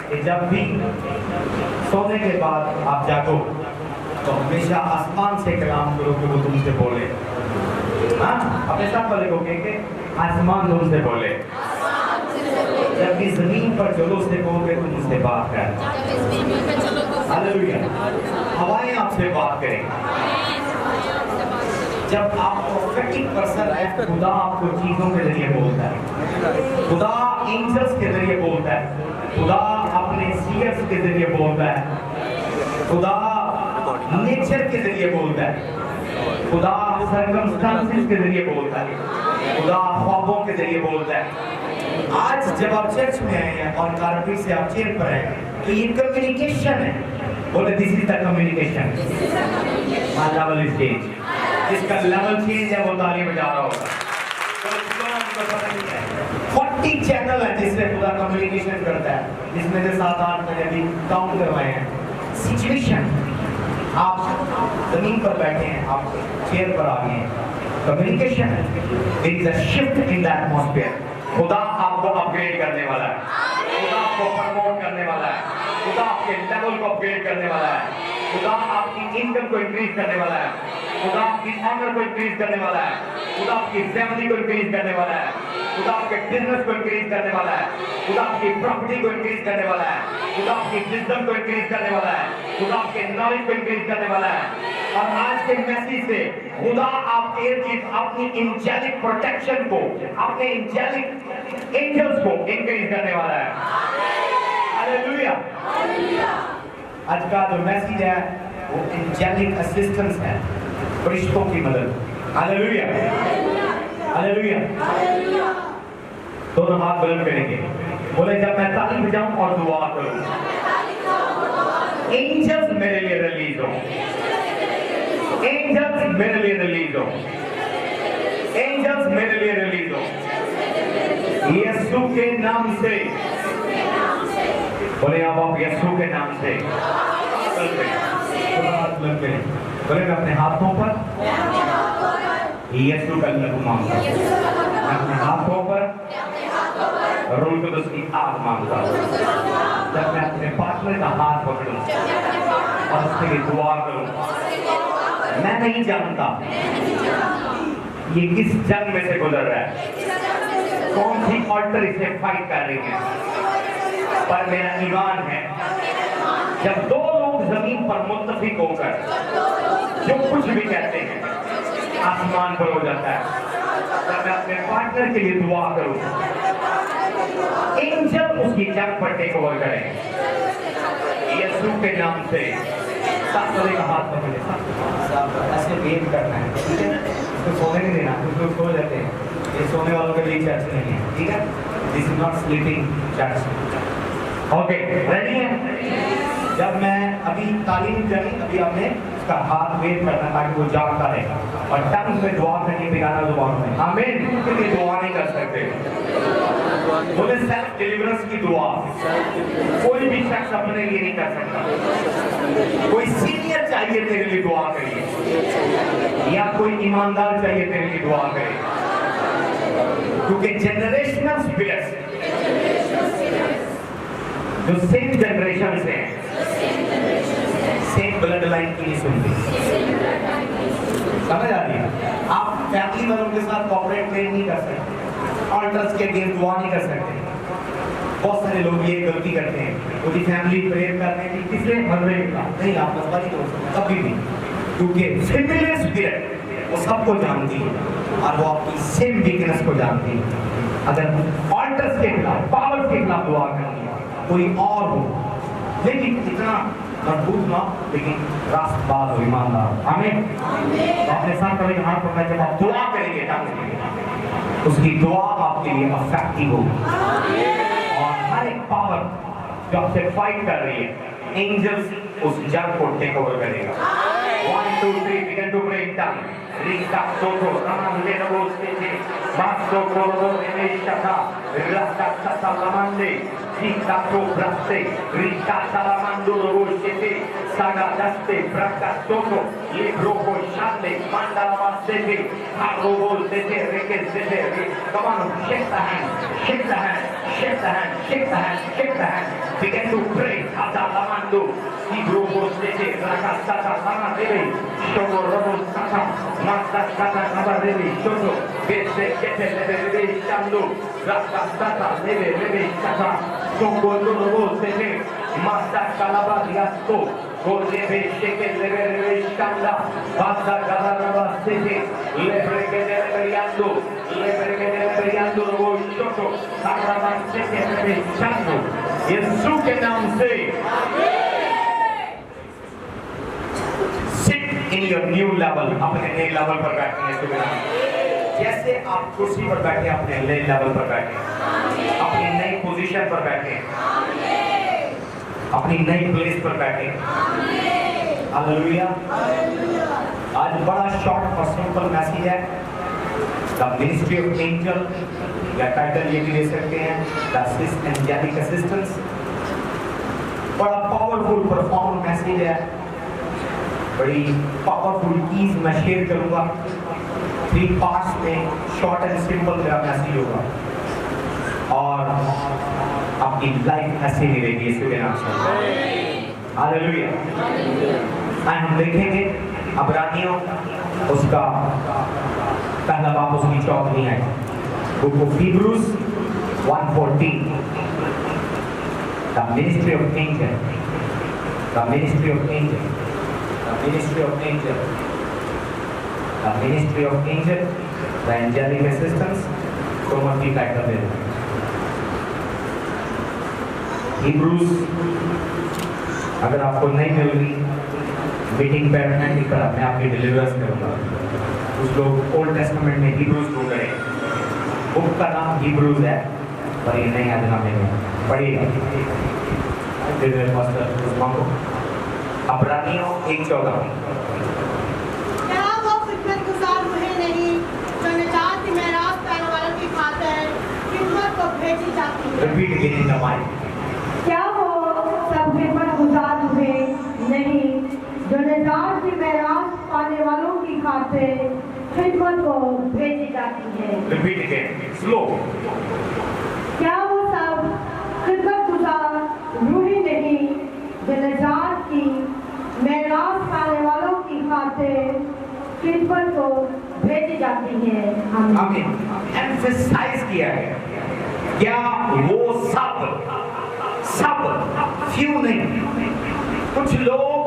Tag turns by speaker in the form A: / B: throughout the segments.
A: कि जब भी सोने के बाद आप जागो तो हमेशा आसमान से कलाम करो कि वो तुमसे बोले। हाँ, अपने साथ वाले को कह के आसमान तुमसे बोले। जब भी जमीन पर चलो से कहोगे तुम मुझसे बात कर। हालेलुया। हवाएं आपसे बात करेंगी। जब आप प्रोफेटिक पर्सन है, खुदा आपको चीजों के जरिए बोलता है, खुदा एंजल्स के जरिए बोलता है, खुदा अपने सीयर्स के जरिए बोलता है, खुदा नेचर के जरिए बोलता है, खुदा सर्कमस्टांसेस के जरिए बोलता है, खुदा ख्वाबों के जरिए बोलता है। आज जब आप चर्च में आए हैं और कारपेट से आप चेयर पर आए तो ये कम्युनिकेशन है। बोले this is the communication. My level stage, जिसका लेवल चेंज है वो ताली बजा रहा होगा। तो पता नहीं है 40 चैनल है जिससे खुदा कम्युनिकेशन करता है, जिसमें से 7-8 मैंने अभी काउंट करवाए हैं। सिचुएशन, आप जमीन पर बैठे हैं, आप चेयर पर आ गए हैं, कम्युनिकेशन है। There is a shift in the atmosphere. खुदा आपको अपग्रेड करने वाला है, खुदा आपको प्रमोट करने वाला है, खुदा आपके लेवल को अपग्रेड करने वाला है, खुदा आपकी इनकम को इंक्रीज करने वाला है, खुदा आपकी ऑनर को इंक्रीज करने वाला है, खुदा आपकी फैमिली को इंक्रीज करने वाला है, खुदा आपके बिजनेस को इंक्रीज करने वाला है, खुदा आपकी प्रॉपर्टी को इंक्रीज करने वाला है, खुदा आपकी विजडम को इंक्रीज करने वाला है, खुदा आपके नॉलेज को इंक्रीज करने वाला है। और आज के मैसेज से खुदा आपके अपनी एंजेलिक प्रोटेक्शन को, अपने एंजेलिक एंजल्स को इंक्रीज करने वाला है। हालेलुया। आज का जो मैसेज है वो एंजेलिक असिस्टेंस है, फरिश्तों की मदद। Hallelujah, hallelujah. दोनों हाथ बुलंद करेंगे, बोले जब मैं ताली बजाऊं और दुआ करूं, एंजल्स मेरे लिए रिलीज हो, एंजल्स मेरे लिए रिलीज हो, एंजल्स मेरे लिए रिलीज हो। यीशु के नाम से, बोले आप यीशु के नाम से। बोले मैं अपने हाथों पर यीशु का लहू मांगता हूं, मैं अपने हाथों पर रूह कुदस की आग मांगता हूं। जब मैं अपने पार्टनर का हाथ पकड़ूं और उसके लिए दुआ करूं, मैं नहीं जानता ये किस जंग में से गुजर रहा है, कौन सी ऑल्टर इसे फाइट कर रही है, पर मेरा ईमान है जब दो लोग जमीन पर मुत्तफिक होकर जो कुछ भी कहते हैं आसमान पर हो जाता है। जब मैं अपने पार्टनर के लिए दुआ करूं, एंजल उसकी जंग पर टेक ओवर करें यीशु के नाम से। का हाथ पकड़े, ऐसे वेट करना है, ठीक है? उसको सोने नहीं देना, उसको सो जाते हैं, ये सोने वालों के लिए चर्च नहीं है, ठीक है? This is not sleeping church. Okay, ready है? जब मैं अभी तालीम करी, अभी आपने उसका हाथ वेट करना ताकि वो जानता रहे, और टंग में दुआ करनी, बेगाना दुआ में आमीन के लिए दुआ नहीं कर सकते। बोले सेल्फ डिलीवरेंस की दुआ कोई भी शख्स अपने लिए नहीं कर सकता। कोई सीनियर चाहिए तेरे लिए दुआ करिए, या कोई ईमानदार चाहिए तेरे लिए दुआ करे, क्योंकि जनरेशनल स्पिरिट्स जो सेम जनरेशन से हैं, सेम ब्लड लाइन की नहीं सुनती। समझ आ रही है? आप फैमिली वालों के साथ कॉपरेट नहीं कर सकते, ऑल्टर्स के अगेंस्ट दुआ नहीं कर सकते। बहुत सारे लोग ये गलती करते हैं, पूरी फैमिली प्रेयर करते हैं कि किसने मरने का नहीं, आप मसला नहीं हो सकते कभी भी, क्योंकि फेमिलियर स्पिरिट वो सबको जानती है और वो आपकी सेम वीकनेस को जानती है। अगर ऑल्टर्स के खिलाफ, पावर के खिलाफ दुआ करनी है, कोई और हो, लेकिन इतना मजबूत ना, लेकिन रास्तबाज हो, ईमानदार हो। आमीन। अपने साथ कभी हाथ पकड़ा, जब आप दुआ करेंगे उसकी दुआ आपके लिए इफेक्टिव होगी, और हर एक पावर जो आपसे फाइट कर रही है, एंजल्स उस जंग को टेक ओवर करेगा। 1 2 3 begin to pray in tongues. Rika soto raman lebo stete basso koro emeshaka rasta sata lamande Rikato braste, ricata la mandoro roshete, sagadaste, bracastoto, libroco shande, mandala bastete, arrobo sete, rekesete. Come on, shake the hand, shake the hand, shake the hand, shake the hand, shake the hand. Begin to pray. Adalamando, libroco sete, rakastata, sama debe, shogo robo sata, masata, nama debe, shogo, bese kete lebe shando, rakastata, lebe shata, shogo robo sete, masata laba yasto, golebe sheke lebe shanda, masata laba sete, lebe lebe yando, lebe yando robo shogo, saraba sheke lebe shando. यीशु के नाम से sit in your new level, अपने नए level पर बैठे यीशु के नाम। जैसे आप कुर्सी पर बैठे अपने नए लेवल पर बैठे, अपनी नई पोजीशन पर बैठे, अपनी नई प्लेस पर बैठे। हालेलुया। आज बड़ा शॉर्ट और सिंपल मैसेज है। द मिनिस्ट्री ऑफ एंजल, या टाइटल ये भी ले सकते हैं, द एंजेलिक असिस्टेंस। बड़ा पावरफुल परफॉर्म मैसेज है, बड़ी पावरफुल कीज मैं शेयर करूंगा। 3 पार्ट्स में शॉर्ट एंड सिंपल मेरा मैसेज होगा और आपकी लाइफ ऐसे ही रहेगी यीशु के नाम से। हालेलुया। हम देखेंगे अब्रानियों उसका पहला बाप उसकी 4 नहीं है। Book of Hebrews 1:14. The ministry of angel. The ministry of angel. The ministry of angel. The ministry of angel. The angelic assistance. So much की टाइटल दे दो। Hebrews अगर आपको नहीं मिल रही मीटिंग पैटर्न की तरह मैं आपकी डिलीवरेंस करूँगा। कुछ लोग ओल्ड टेस्टामेंट में Hebrews ढूंढ रहे हैं। बुक का नाम हिब्रूज है पर ये नहीं है जनाब में पढ़िएगा। अब्रानियों 1:14।
B: क्या वो खिदमतगुजार मुझे नहीं जो निजात की मेरास पाने वालों की खातिर खिदमत को भेजी जाती है।
A: Repeat again in the mic.
B: क्या वो सब खिदमतगुजार मुझे नहीं जो निजात की मेरास पाने वालों की खातिर खिदमत को भेजी जाती है।
A: Repeat again slow.
B: क्या वो सब खिदमतगुजार रूही नहीं जो निजात की मेरास पाने वालों की खातिर खिदमत को भेजी जाती है।
A: आमीन। एम्फसाइज किया है क्या वो सब फ्यू नहीं। कुछ लोग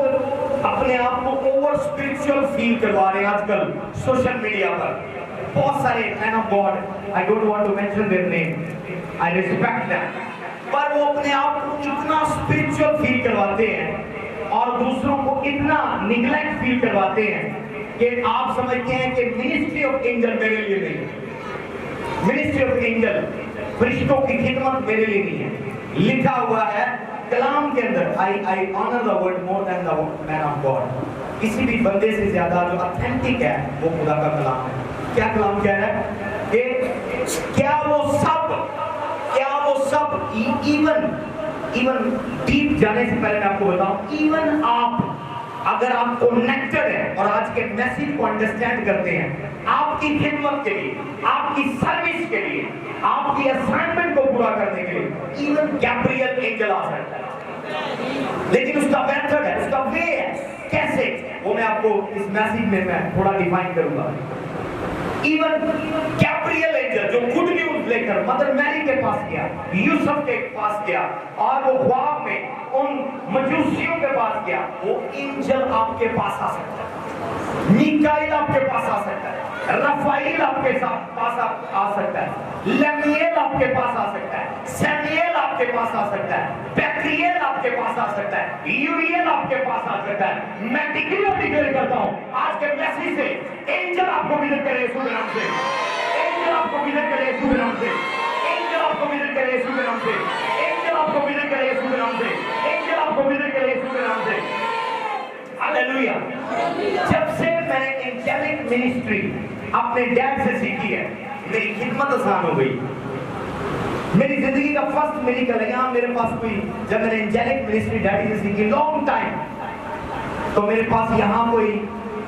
A: अपने आप को ओवर स्पिरिचुअल फील करवा रहे हैं आजकल सोशल मीडिया पर। बहुत सारे man of god, I don't want to mention their name, I respect them, पर वो अपने आप को इतना स्पिरिचुअल फील करवाते हैं और दूसरों को इतना निगलेक्ट फील करवाते हैं कि आप समझते हैं कि मिनिस्ट्री ऑफ एंजल मेरे लिए नहीं है। मिनिस्ट्री ऑफ एंजल फरिश्तों की खिदमत मेरे लिए नहीं है। लिखा हुआ है कलाम के अंदर, I honour the word more than the man of god. किसी भी बंदे से ज्यादा जो ऑथेंटिक है वो खुदा का कलाम है। क्या कलाम कह रहा है कि क्या वो सब इवन डीप जाने से पहले मैं आपको बताऊं, इवन आप अगर आप कनेक्टेड है और आज के मैसेज को अंडरस्टैंड करते हैं, आपकी खिदमत के लिए, आपकी सर्विस के लिए, आपकी असाइनमेंट को पूरा करने के लिए इवन गैब्रियल एंजल आ सकता है। लेकिन उसका मेथड है, उसका वे है, कैसे वो मैं आपको इस मैसेज में मैं थोड़ा डिफाइन करूंगा। इवन गैब्रियल एंजल जो गुड न्यूज लेकर मदर मैरी के पास गया, यूसुफ के पास गया और वो ख्वाब में उन मजूसियों के पास गया, वो एंजल आपके पास आ सकता है। मीकाईल आपके पास आ सकता है, रफाइल आपके पास आ सकता है, लमीएल आपके पास आ सकता है, सैमुएल आपके पास आ सकता है, बैक्रियल आपके पास आ सकता है, यूरियल आपके पास आ सकता है। मैं डिक्लेयर करता हूं आज के मैसेज से एंजल आपको विजिट करे यीशु के नाम से। एंजल आपको विजिट करे यीशु के नाम से। एंजल आपको विजिट करे यीशु के नाम से। एंजल आपको विजिट करे यीशु के नाम से। एंजल आपको विजिट करे यीशु के नाम से। हालेलुया। जब से मैंने एंजेलिक मिनिस्ट्री अपने डैड से सीखी है, मेरी खिदमत आसान हो गई। मेरी जिंदगी का फर्स्ट मेडिकल है यहाँ मेरे पास कोई, जब मैंने एंजेलिक मिनिस्ट्री डैडी से सीखी लॉन्ग टाइम, तो मेरे पास यहाँ कोई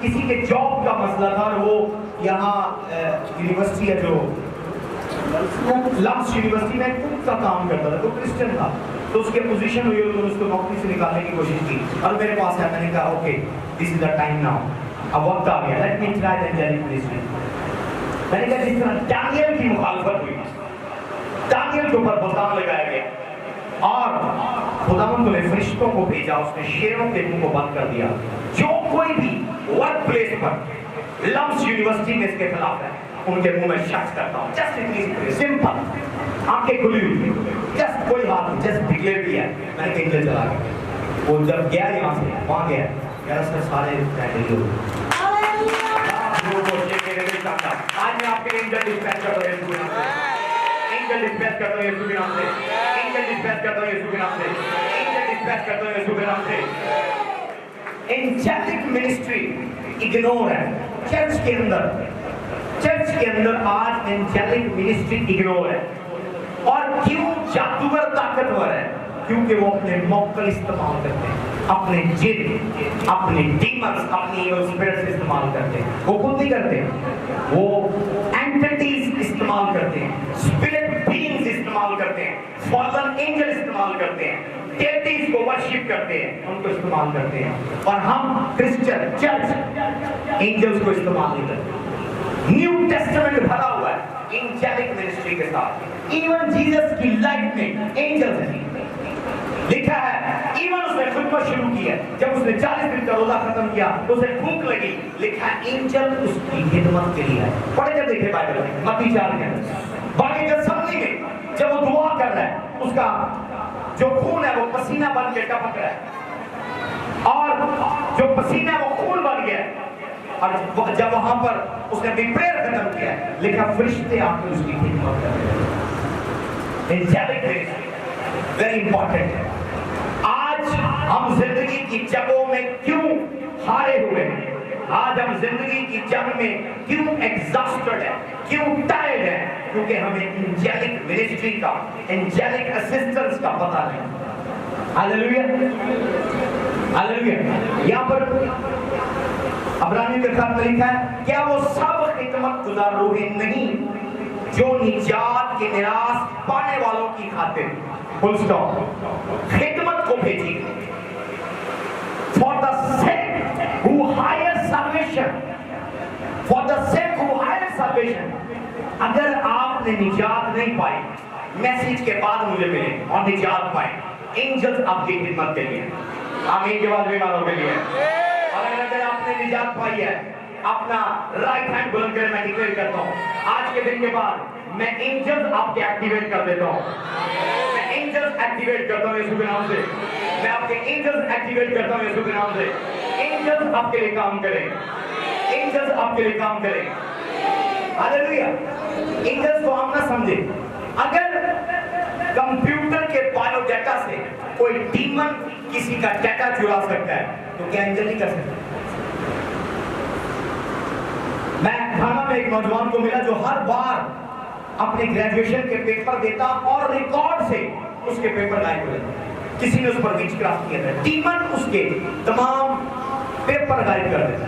A: किसी के जॉब का मसला था और वो यहाँ यूनिवर्सिटी है जो लम्स यूनिवर्सिटी में कुक का काम करता था, तो क्रिश्चियन था, तो उसके पोजीशन हुई और उसको नौकरी से निकालने की कोशिश की और मेरे पास है, मैंने कहा okay this is the time now, अब वक्त आ गया, let me try the angelic ministry. मैंने कहा जिस तरह दानियल की मुखालफत हुई, दानियल के ऊपर बलदान लगाया गया और खुदावंद ने फरिश्तों को भेजा, उसने शेरों के मुंह को बंद कर दिया। जो कोई भी वर्क प्लेस पर लम्स यूनिवर्सिटी में इसके खिलाफ है उनके मुंह में शख्स करता हूं। जस्ट इतनी सिंपल, आंखें खुली हुई, जस्ट कोई बात नहीं, जस्ट डिक्लेयर किया। मैंने कहीं चला गया, वो जब गया यहाँ से वहां गया, यार उसने सारे कैंडल हो आज मैं आपके एंजल डिस्पैच करता हूं यीशु के नाम से, एंजल डिस्पैच करता हूं यीशु के नाम से, एंजल डिस्पैच करता हूं यीशु के नाम से, एंजल डिस्पैच करता हूं यीशु के नाम से। एंजेलिक मिनिस्ट्री इग्नोर है चर्च के अंदर, चर्च के अंदर आज एंजेलिक मिनिस्ट्री इग्नोर है। और क्यों जादूगर ताकतवर है? क्योंकि वो अपने मौके इस्तेमाल करते हैं, अपने जिन, अपने डीमंस, अपनी स्पिरिट्स इस्तेमाल करते हैं। वो खुद नहीं करते, वो एंटिटीज इस्तेमाल करते हैं, स्पिरिट बीइंग्स इस्तेमाल करते हैं, फॉलन एंजल इस्तेमाल करते हैं, डेटीज को वर्शिप करते हैं, उनको इस्तेमाल करते हैं। और हम क्रिश्चियन चर्च एंजल्स को इस्तेमाल नहीं करते। न्यू टेस्टामेंट भरा हुआ है एंजेलिक मिनिस्ट्री के साथ। इवन जीसस की लाइफ में एंजल्स हैं, लिखा है। इवन उसने खुदबत शुरू की है, जब उसने 40 दिन का रोजा खत्म किया तो उसे भूख लगी, लिखा है एंजल उसकी खिदमत के लिए है। पढ़े जब देखे बाइबल में मत्ती 4 के अंदर बाकी गethsemane में जब वो दुआ कर रहा है, उसका जो खून है वो पसीना बन के टपक रहा है और जो पसीना है वो खून बन गया। और जब वहां पर उसने अपनी प्रेयर खत्म किया, लिखा फरिश्ते आकर उसकी खिदमत कर रहे हैं। एंजेलिक मिनिस्ट्री वेरी इंपॉर्टेंट है। आज हम जिंदगी की जंगों में क्यों हारे हुए हैं? आज हम जिंदगी की जंग में क्यों एग्जॉस्टेड है, क्यों टायर्ड है? क्योंकि हमें एंजेलिक मिनिस्ट्री का, एंजेलिक असिस्टेंस का पता नहीं। Hallelujah, hallelujah. यहाँ पर अब्रानियों के खत में लिखा है, क्या वो सब खिदमत गुजार रूहें नहीं जो निजात के निराश पाने वालों की खातिर, फुल स्टॉप, खिदमत को भेजी for the sake who hire salvation, for the sake who hire salvation। अगर आपने निजात नहीं पाई, मैसेज के बाद मुझे मिले और निजात पाए, एंजल्स आपकी खिदमत के लिए, आमीन के बाद बीमारों के लिए। और अगर आपने निजात पाई है, अपना राइट हैंड बुलंद कर, मैं डिक्लेयर करता हूँ आज के दिन के बाद मैं एंजल्स आपके एक्टिवेट कर देता हूँ। मैं एंजल्स एक्टिवेट करता हूँ यीशु के नाम से। मैं आपके एंजल्स एक्टिवेट करता हूँ यीशु के नाम से। एंजल्स आपके लिए काम करें, एंजल्स आपके लिए काम करें। हालेलुया। एंजल्स को हम ना समझे, अगर कंप्यूटर के बायोडाटा से कोई डीमन किसी का डाटा चुरा सकता है तो क्या एंजल नहीं कर सकता? मैं थाना में एक नौजवान को मिला जो हर बार अपने ग्रेजुएशन के पेपर देता और रिकॉर्ड से उसके पेपर गायब हो जाते। किसी ने उस पर विचक्राफ्ट किया था, डीमन उसके तमाम पेपर गायब कर देता।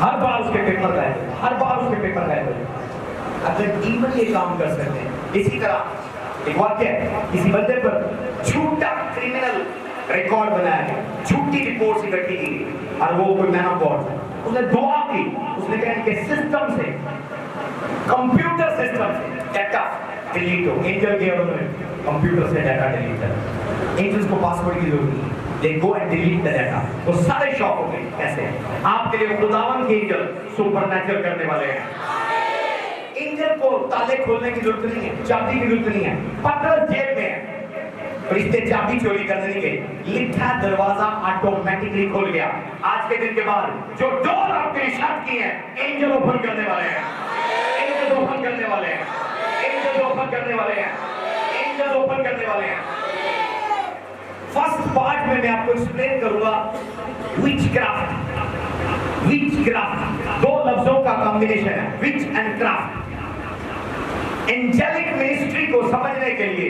A: हर बार उसके पेपर गायब, हर बार उसके पेपर गायब हो जाते। अगर डीमन ये काम कर सकते हैं, इसी तरह एक वाक्य है, किसी बंदे पर झूठा क्रिमिनल रिकॉर्ड बनाया गया, झूठी रिपोर्ट इकट्ठी की गई और वो कोई मैन ऑफ गॉड था। उसने दुआ की, उसने कहा इनके सिस्टम से, कंप्यूटर सिस्टम से डाटा डिलीट हो। एंजल के उन्होंने कंप्यूटर से डाटा डिलीट कर, एंजल्स को पासवर्ड की जरूरत नहीं, they go and delete the data. वो सारे शॉक हो गए। कैसे? आपके लिए खुदावन के एंजल सुपरनैचुरल करने वाले हैं। एंजल को ताले खोलने की जरूरत नहीं है, चाबी की जरूरत नहीं है। पत्थर जेब में है, फरिश्ते चाबी चोरी करने नहीं गए, लिखा दरवाजा ऑटोमेटिकली खोल गया। आज के दिन के बाद जो डोर आपके लिए शट की है, एंजल ओपन करने वाले हैं, एंजल ओपन करने वाले हैं, एंजल ओपन करने वाले हैं, एंजल ओपन करने वाले हैं। फर्स्ट पार्ट में मैं आपको एक्सप्लेन करूंगा विचक्राफ्ट। विचक्राफ्ट दो लफ्जों का कॉम्बिनेशन है, विच एंड क्राफ्ट। एंजेलिक मिनिस्ट्री को समझने के लिए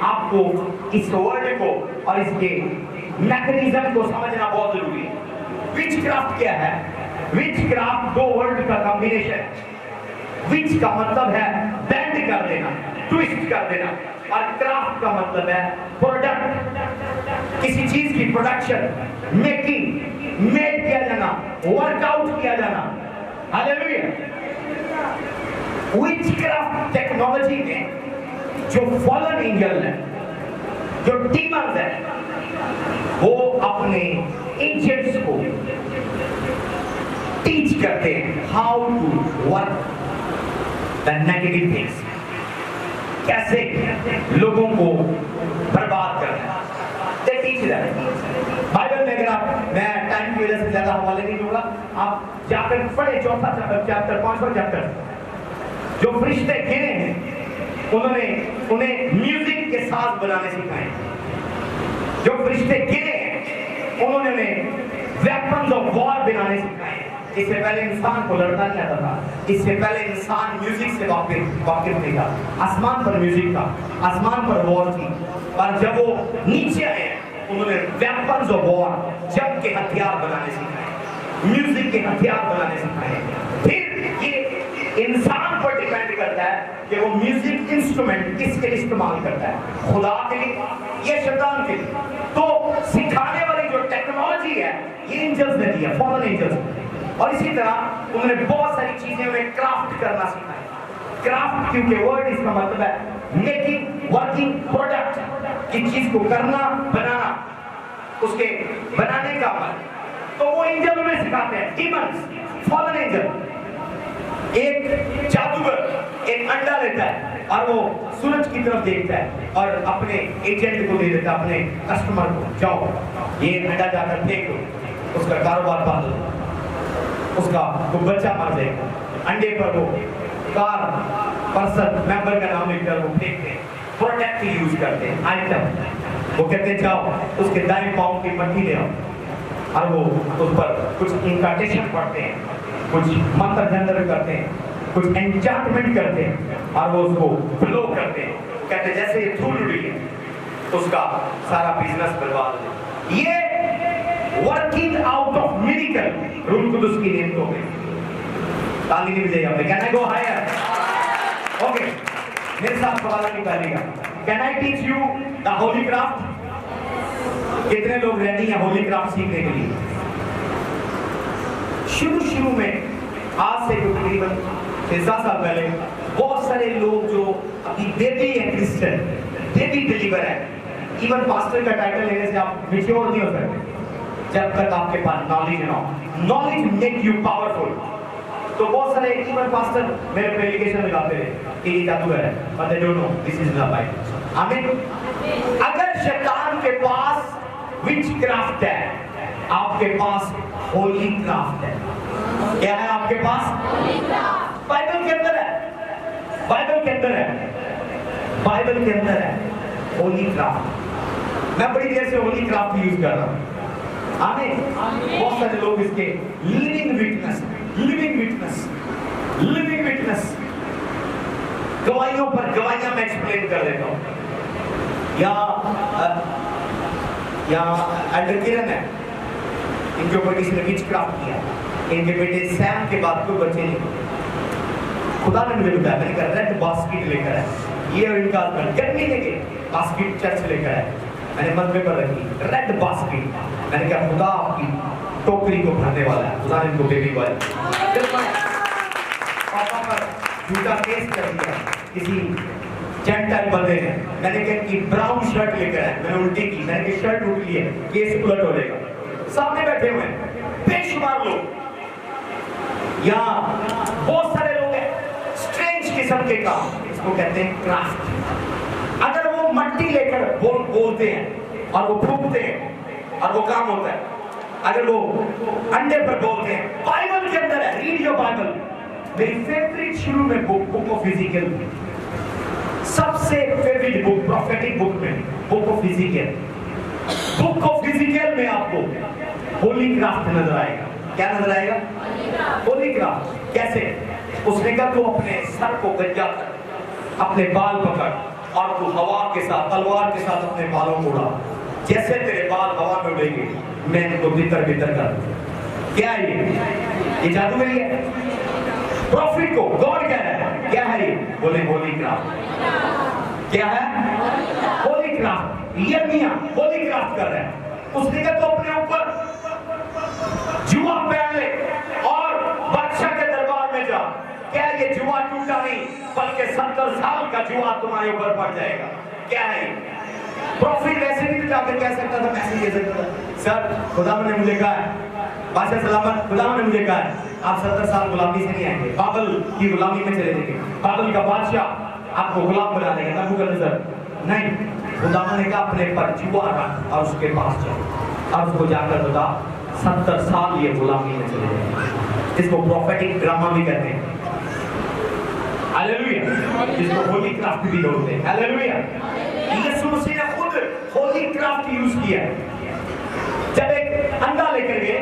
A: आपको इस वर्ड को और इसके मैकेनिज्म को समझना बहुत जरूरी है। विचक्राफ्ट क्या है? विचक्राफ्ट दो वर्ड का कॉम्बिनेशन है। विच का मतलब है बेंड कर देना, ट्विस्ट कर देना, और क्राफ्ट का मतलब है प्रोडक्ट, किसी चीज की प्रोडक्शन, मेकिंग, मेक किया जाना, वर्कआउट किया जाना। हालेलुया। विचक्राफ्ट टेक्नोलॉजी में जो फॉलन एंजल है, जो डीमंस है, वो अपने एजेंट्स को टीच करते हैं how to work the negative things, कैसे लोगों को बर्बाद करना है। बाइबल में अगर आप, मैं टाइम की वजह से ज्यादा हवाले नहीं दूंगा, आप जाकर पढ़े 4वां चैप्टर 5वां चैप्टर। जो फरिश्ते गिरे हैं उन्होंने उन्हें म्यूजिक के साथ बनाने सिखाए। जो फरिश्ते गिरे हैं उन्होंने उन्हें वेपन्स ऑफ वॉर बनाने सिखाए। इससे पहले इंसान को लड़ना नहीं आता था, इससे पहले इंसान म्यूजिक से वाकिफ नहीं था। आसमान पर म्यूजिक था, आसमान पर वॉर थी, और जब वो नीचे आए उन्होंने वेपन्स ऑफ वॉर, जंग के हथियार बनाने सिखाए, म्यूजिक के हथियार बनाने सिखाए। फिर ये इंसान पर डिपेंड करता है कि वो म्यूजिक इंस्ट्रूमेंट किसके लिए इस्तेमाल करता है, खुदा के लिए या शैतान के लिए। तो सिखाने वाली जो टेक्नोलॉजी है ये एंजल्स ने दी है, फॉलन एंजल्स। और इसी तरह उन्होंने बहुत सारी चीजें उन्हें क्राफ्ट करना सिखाया। क्राफ्ट क्योंकि वर्ड इसका मतलब है मेकिंग, वर्किंग, प्रोडक्ट की चीज को करना, बनाना, उसके बनाने का अमल। तो वो एंजल उन्हें सिखाते हैं, डीमंस, फॉलन एंजल। एक जादूगर एक अंडा लेता है और वो सूरज की तरफ देखता है और अपने एजेंट को दे देता है, अपने कस्टमर को, जाओ ये अंडा जाकर फेंक दो, उसका कारोबार बंद हो, उसका वो बच्चा मर जाएगा। अंडे पर वो कार पर्सन मेंबर का नाम लिखकर वो फेंकते हैं, प्रोडक्ट यूज करते हैं, आइटम। वो कहते हैं जाओ उसके दाएं पांव की मट्टी ले आओ, और वो उस पर कुछ इंकांटेशन पढ़ते हैं, कुछ मंत्र जंतर करते हैं, कुछ एन्चांटमेंट करते हैं, और वो उसको ब्लो करते हैं। कहते हैं जैसे ये धूल उड़ी है उसका सारा बिजनेस बर्बाद हो। ये working out of miracle rule कुदुस की नियमों में। ताली नहीं बजाइए आपने। Can I go higher? Okay, मेरे साथ सवाल निकालिएगा। Can I teach you the holy craft? कितने लोग रेडी हैं होली क्राफ्ट सीखने के लिए? शुरू में आज से तकरीबन 6-7 साल पहले बहुत सारे लोग जो अभी बेबी है, क्रिश्चियन बेबी बिलीवर है, इवन पास्टर का टाइटल लेने से आप मैच्योर नहीं हो सकते जब तक आपके पास नॉलेज ना हो। Knowledge make you powerful. तो बहुत सारे इवन पास्टर मेरे पे एलिगेशन लगाते हैं कि ये जादूगर है, but they don't know this is the Bible. आमीन। अगर शैतान के पास विच क्राफ्ट है, आपके पास होली क्राफ्ट है। क्या है आपके पास? बाइबल के अंदर है, बाइबल के अंदर है, बाइबल के अंदर है होली क्राफ्ट। मैं बड़ी देर से होली क्राफ्ट यूज कर रहा हूं। आमीन। बहुत सारे लोग इसके living witness, living witness, living witness, गवाहियों पर गवाहियां मैं एक्सप्लेन कर देता हूं। या एल्डर किरण है, इनके ऊपर किसी ने विच क्राफ्ट किया। इनके बेटे सैम के बाद कोई बच्चे नहीं। खुदा ने मुझे बताया, मैंने कहा रेड बास्केट लेकर है ये, और इनका गर्मी के बास्केट चर्च लेकर है। मैंने मंदिर पर रखी रेड बास्केट। मैंने कहा खुदा आपकी टोकरी को भरने वाला है। खुदा ने इनको बेबी बॉय पापा पर झूठा केस कर दिया किसी जेंटल बंदे ने। मैंने कहा कि ब्राउन शर्ट लेकर है, मैंने उल्टी की, मैंने कहा शर्ट उल्टी है, केस उलट हो जाएगा। सामने बैठे हुए बेशुमार लोग, यहाँ बहुत सारे लोग हैं, स्ट्रेंज किस्म के काम, इसको कहते हैं क्राफ्ट। अगर वो मट्टी लेकर बोलते हैं और वो फूंकते हैं और वो काम होता है। अगर वो अंडे पर बोलते हैं, बाइबल के अंदर है, रीड योर बाइबल। मेरी फेवरेट शुरू में बुक ऑफ फिजिकल, सबसे फेवरेट बुक प्रोफेटिक बुक में book of physical. Book of physical में आपको होली क्राफ्ट नजर आएगा। क्या नजर आएगा? होली क्राफ्ट। कैसे? उसने कहा तो अपने सर को गंजा कर, अपने बाल पकड़ और तू हवा के साथ, तलवार के साथ अपने बालों को उड़ा। जैसे तेरे बाल हवा में उड़ेंगे मैं इनको भीतर भीतर कर दूंगा। क्या है ये जादूगरी है? प्रॉफिट को गॉड कह रहा है, क्या है ये? बोले होली क्राफ्ट। क्या है? होली क्राफ्ट। यर्मिया होली क्राफ्ट कर रहा है। उसने कहा तो अपने ऊपर जुआ पहन ले और बादशाह के दरबार में जा। क्या ये जुआ टूटा नहीं, बल्कि 70 साल का जुआ तुम्हारे ऊपर पड़ जाएगा। क्या है ये? प्रॉफिट वैसे भी तो जाकर कह सकता था, मैसेज दे सकता था, सर खुदा ने मुझे कहा है, बादशाह सलामत, खुदा ने मुझे कहा है आप 70 साल गुलामी से नहीं आएंगे, बाबल की गुलामी में चले जाएंगे, बाबल का बादशाह आपको गुलाम बना देगा। नबूकदनेस्सर नहीं, खुदा ने कहा अपने पर जुआ रख और उसके पास जाओ और उसको जाकर बता 70 साल ये गुलामी में चले जाएंगे। इसको प्रोफेटिक ड्रामा भी कहते हैं। हालेलुया। इसको होली क्राफ्ट भी बोलते हैं। हालेलुया। यीशु मसीह ने खुद होली क्राफ्ट यूज किया। जब एक अंधा लेकर गए,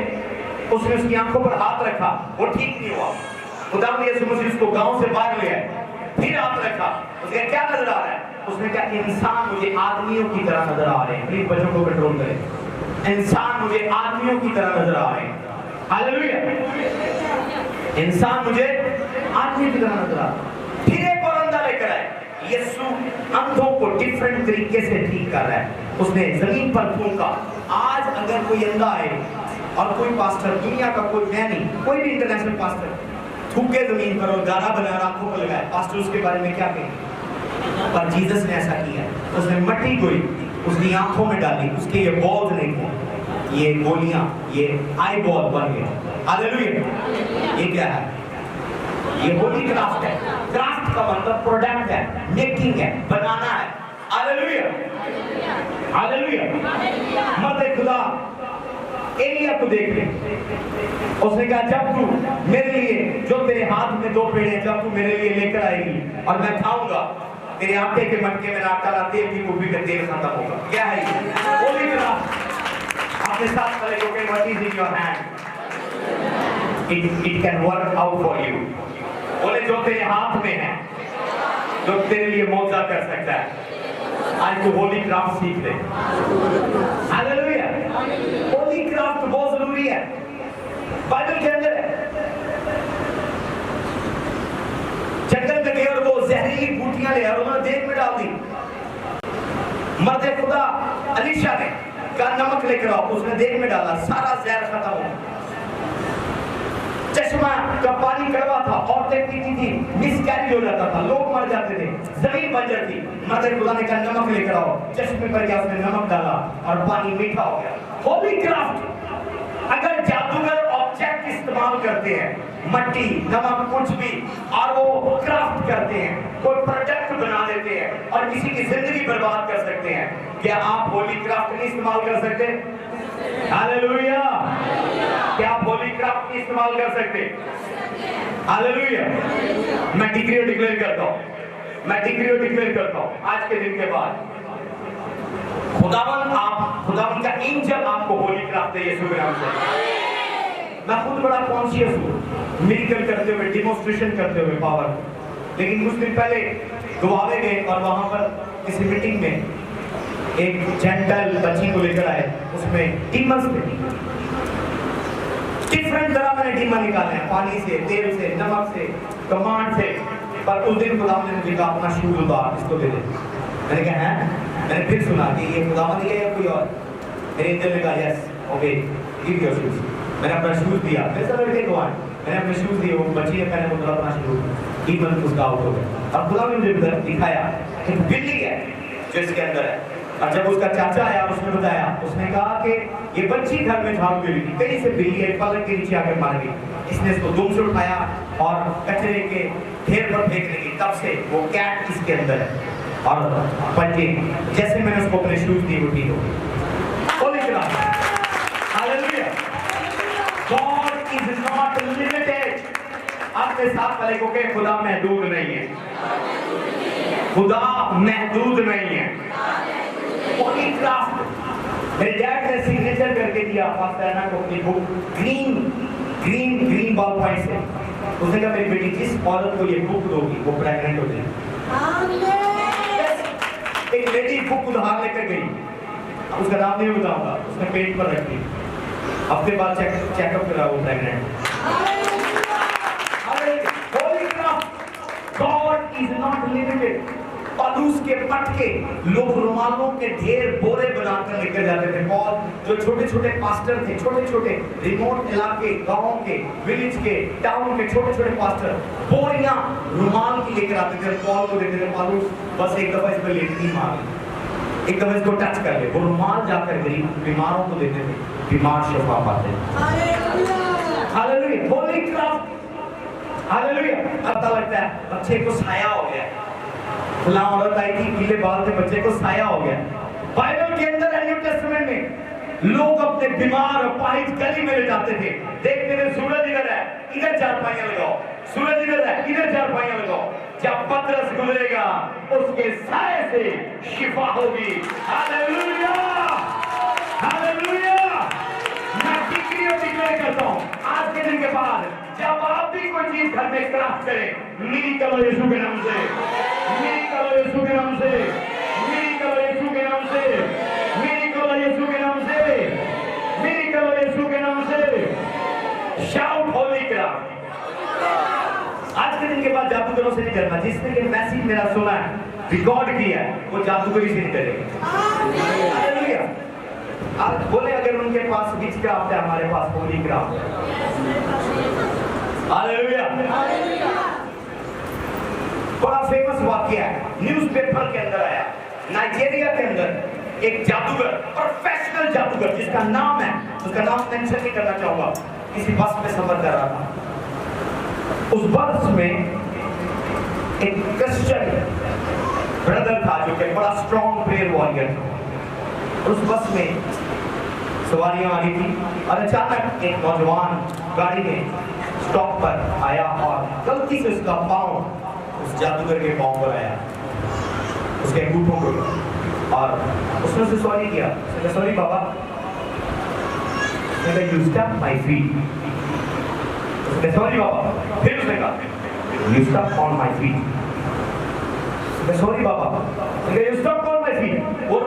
A: उसने उसकी आंखों पर हाथ रखा, वो ठीक नहीं हुआ। खुदा ने यीशु मसीह उसको गांव से बाहर ले आए, फिर हाथ रखा, उसने क्या नजर आ रहा है? उसने कहा इंसान मुझे आदमियों की तरह नजर आ रहे हैं। प्लीज बच्चों को कंट्रोल करें। इंसान मुझे आदमियों की तरह नजर आ रहे हैं। हालेलुया। इंसान मुझे आदमी की तरह नजर आ रहा है। फिर एक और अंधा लेकर आए। यीशु अंधों को डिफरेंट तरीके से ठीक कर रहा है। उसने जमीन पर थूका। आज अगर कोई अंधा है और कोई पास्टर, दुनिया का कोई, मैं नहीं, कोई भी इंटरनेशनल पास्टर थूके जमीन पर और गारा बना आंखों पर लगाए, पास्टर उसके बारे में क्या कहेंगे? पर जीसस ने ऐसा किया। उसने मट्टी कोई उसकी आंखों में डाली, उसके ये बॉल्स नहीं थे, ये गोलियां, ये आई बॉल बन गए। हालेलुया। ये क्या है? ये होली क्राफ्ट है। क्राफ्ट का मतलब प्रोडक्ट है, मेकिंग है, बनाना है। हालेलुया। हालेलुया। मर्द खुदा एलिया को देख ले। उसने कहा जब तू मेरे लिए, जो तेरे हाथ में 2 पेड़ हैं, जब तू मेरे लिए लेकर आएगी और मैं खाऊंगा, तेरे आटे के मटके में आटा, तेल की कुप्पी में तेल खत्म होगा। क्या है ये? होली क्राफ्ट। आपने साथ वाले को कहा what is in your hand, it can work out for you. बोले जो तेरे हाथ में है, जो तेरे लिए मौजा कर सकता है, आज तू होली क्राफ्ट सीख ले। हालेलुया। होली क्राफ्ट बहुत जरूरी है, बाइबल के अंदर है। जंगल में गए और वो जहरीली बूटियां ले और उन्होंने देग में डाल दी। मर्द खुदा अलीशा ने कहा नमक लेकर आओ, उसने देग में डाला, सारा जहर खत्म हो गया। चश्मा का पानी कड़वा था, औरतें पीती थी, मिसकैरेज हो जाता था, लोग मर जाते थे, जमीन बंजर थी। मर्द खुदा ने कहा नमक लेकर आओ, चश्मे पर क्या उसने नमक डाला और पानी मीठा हो गया। होली क्राफ्ट। अगर जादूगर ऑब्जेक्ट इस्तेमाल करते हैं, मट्टी, नमक, कुछ भी, और वो क्राफ्ट करते हैं, कोई प्रोडक्ट बना देते हैं और किसी की जिंदगी बर्बाद कर सकते हैं, क्या आप होली क्राफ्ट नहीं इस्तेमाल कर सकते? हालेलुया। क्या आप होली क्राफ्ट नहीं इस्तेमाल कर सकते? हालेलुया। मैं डिक्री और डिक्लेयर करता हूं, मैं डिक्री और डिक्लेयर करता हूं, आज के दिन के बाद खुदावन का एंजल आपको होली क्राफ्ट दे यीशु के नाम से। मैं खुद बड़ा कॉन्शियस हूँ मिरेकल करते हुए, डिमॉन्स्ट्रेशन करते हुए पावर। लेकिन कुछ दिन पहले दुआवे गए और वहां पर किसी मीटिंग में एक जेंटल बच्ची को लेकर आए, उसमें डीमंस थे, डिफरेंट तरह मैंने डीमन निकाले हैं, पानी से, तेल से, नमक से, कमांड से। पर उस दिन खुदा ने मुझे कहा अपना शूज उतार, इसको दे दे। मैंने कहा है, मैंने फिर सुना कि ये खुदावन ही है या कोई और? मेरे इंद्र ने कहा yes, okay, give your shoes. मैंने अपना शूज दिया, मैंने अपने शूज दिए, वो बच्ची ने पहले मुझे अपना शूज, डीमन उसका आउट हो गया। और खुदा ने मुझे दिखाया एक बिल्ली है जो इसके अंदर है। और जब उसका चाचा आया, उसने बताया, उसने कहा कि ये बच्ची घर में झाड़ू दे रही थी, कहीं से बिल्ली एक पलंग के नीचे आकर मार गई। इसने इसको दुम से उठाया और कचरे के ढेर पर फेंक लगी। तब से वो कैट इसके अंदर है और बच्चे, जैसे मैंने उसको अपने शूज दिए, वो ठीक हो गई। Hallelujah. God is not limited। आपके साथ वाले को कहे खुदा महदूद नहीं है, खुदा महदूद नहीं है। होली क्राफ्ट मेरे डैड ने सिग्नेचर करके दिया पास्टर को अपनी बुक, ग्रीन बॉल पॉइंट से। उसने कहा मेरी बेटी जिस औरत को ये बुक दोगी वो प्रेग्नेंट हो जाएगी। एक लेडी बुक उधार लेकर गई, उसका नाम नहीं बताऊंगा, उसने पेट पर रखी, हफ्ते बाद चेकअप करा वो pregnant. God is not limited। Palus के पटके लोग रुमालों के ढेर बोरे बनाकर लेकर जाते थे। पॉल जो छोटे छोटे पास्टर थे, छोटे छोटे रिमोट इलाके, गांवों के, विलेज के, टाउन के छोटे छोटे पास्टर बोरियां रुमाल की लेकर आते थे, पॉल को देते थे। पलूस बस एक दफा इस पर लेटनी मार, एक दफा इसको टच कर ले, वो रुमाल जाकर गरीब बीमारों को देते थे, बीमार शिफा पाते। Hallelujah, Holi craft, hallelujah. पता लगता है बच्चे को साया हो गया, फलां औरत आई थी, पीले बाल थे, बच्चे को साया हो गया। बाइबल के अंदर न्यू टेस्टामेंट में लोग अपने बीमार और अपाहिज गली में ले जाते थे, देखते थे सूरज इधर है, इधर चारपाइयां लगाओ, सूरज इधर है, इधर चारपाइयां लगाओ, जब पतरस गुजरेगा उसके साए से शिफा होगी। Hallelujah, hallelujah. मैं डिक्री और डिक्लेयर करता हूं, आज के दिन के बाद जब आप भी कोई चीज घर में क्राफ्ट करें, मेरी करो यीशु के नाम से, मेरी करो यीशु के नाम से, मेरी करो यीशु के नाम से, मेरी करो यीशु के नाम से, मेरी करो यीशु के नाम से। Shout Holi craft. आज के दिन के बाद जादूगरों से नहीं डरना। जिसने ये मैसेज मेरा सुना है, रिकॉर्ड किया है, वो जादूगरी से नहीं डरेगा। हालेलुया। आज बोले अगर उनके पास विच क्राफ्ट है, हमारे पास होली क्राफ्ट है। हालेलुया। बड़ा फेमस वाक्य है, न्यूज़पेपर के अंदर आया, नाइजीरिया के अंदर एक जादूगर, प्रोफेशनल जादूगर, जिसका नाम है, उसका नाम मेंशन नहीं करना चाहूंगा, किसी बस में सफर कर रहा था। उस बस में एक क्रिश्चियन ब्रदर था जो कि बड़ा स्ट्रॉन्ग प्रेयर वॉरियर था। उस बस में सवारियां आ रही थी और अचानक एक नौजवान गाड़ी में स्टॉप पर आया और गलती से उसका पांव उस जादूगर के पांव पर आया, उसके अंगूठों को, और उसने उसे सॉरी किया। उसने sorry Baba, you step my feet. उसने सॉरी बाबा, फिर उसने कहा you step on my feet. Sorry Baba, you step on my feet. वो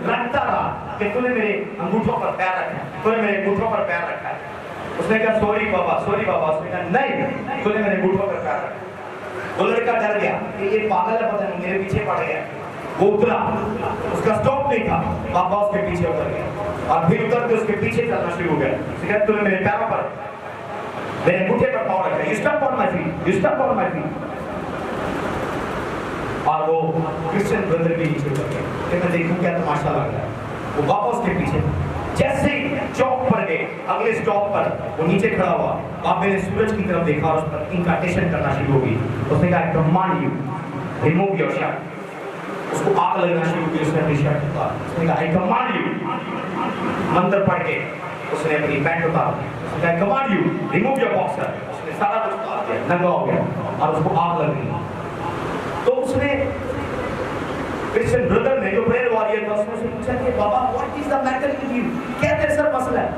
A: रखता रहा कि तूने मेरे अंगूठों पर पैर रखा है, तूने मेरे अंगूठों पर पैर रखा है। उसने कहा सॉरी बाबा, सॉरी बाबा। उसने कहा नहीं, तूने मेरे अंगूठों पर पैर रखा। वो लड़का डर गया कि ये पागल है, पता नहीं मेरे पीछे पड़ गया। वो उतरा, उसका स्टॉप नहीं था, पापा उसके पीछे उतर गया और फिर उतर के उसके पीछे चलना शुरू हो गया। उसने कहा तूने मेरे पैरों पर, मेरे अंगूठे पर पाँव रखा है, you step on my feet, you step on my feet. और वो क्रिश्चियन ब्रदर भी नीचे उतर गया कि मैं देखूं क्या तमाशा लग रहा है। वो वापस उसके पीछे, जैसे ही चौक पर गए, अगले स्टॉप पर वो नीचे खड़ा हुआ, बाबे ने सूरज की तरफ देखा और उस पर इंकांटेशन करना शुरू हो गई। उसने कहा command you remove your shirt. उसको आग लगना शुरू की, उसने अपनी शर्ट उतार। उसने कहा आई कमांड यू, मंत्र पढ़ के उसने अपनी पैंट उतार। उसने कहा command you remove your boxer. उसने सारा कुछ उतार दिया, नंगा हो गया और उसको आग लग गई। तो उसने क्रिश्चियन ब्रदर ने, जो प्रेयर वॉरियर था, उसने पूछा कि बाबा what is the matter with you, क्या तेरे सर मसला है?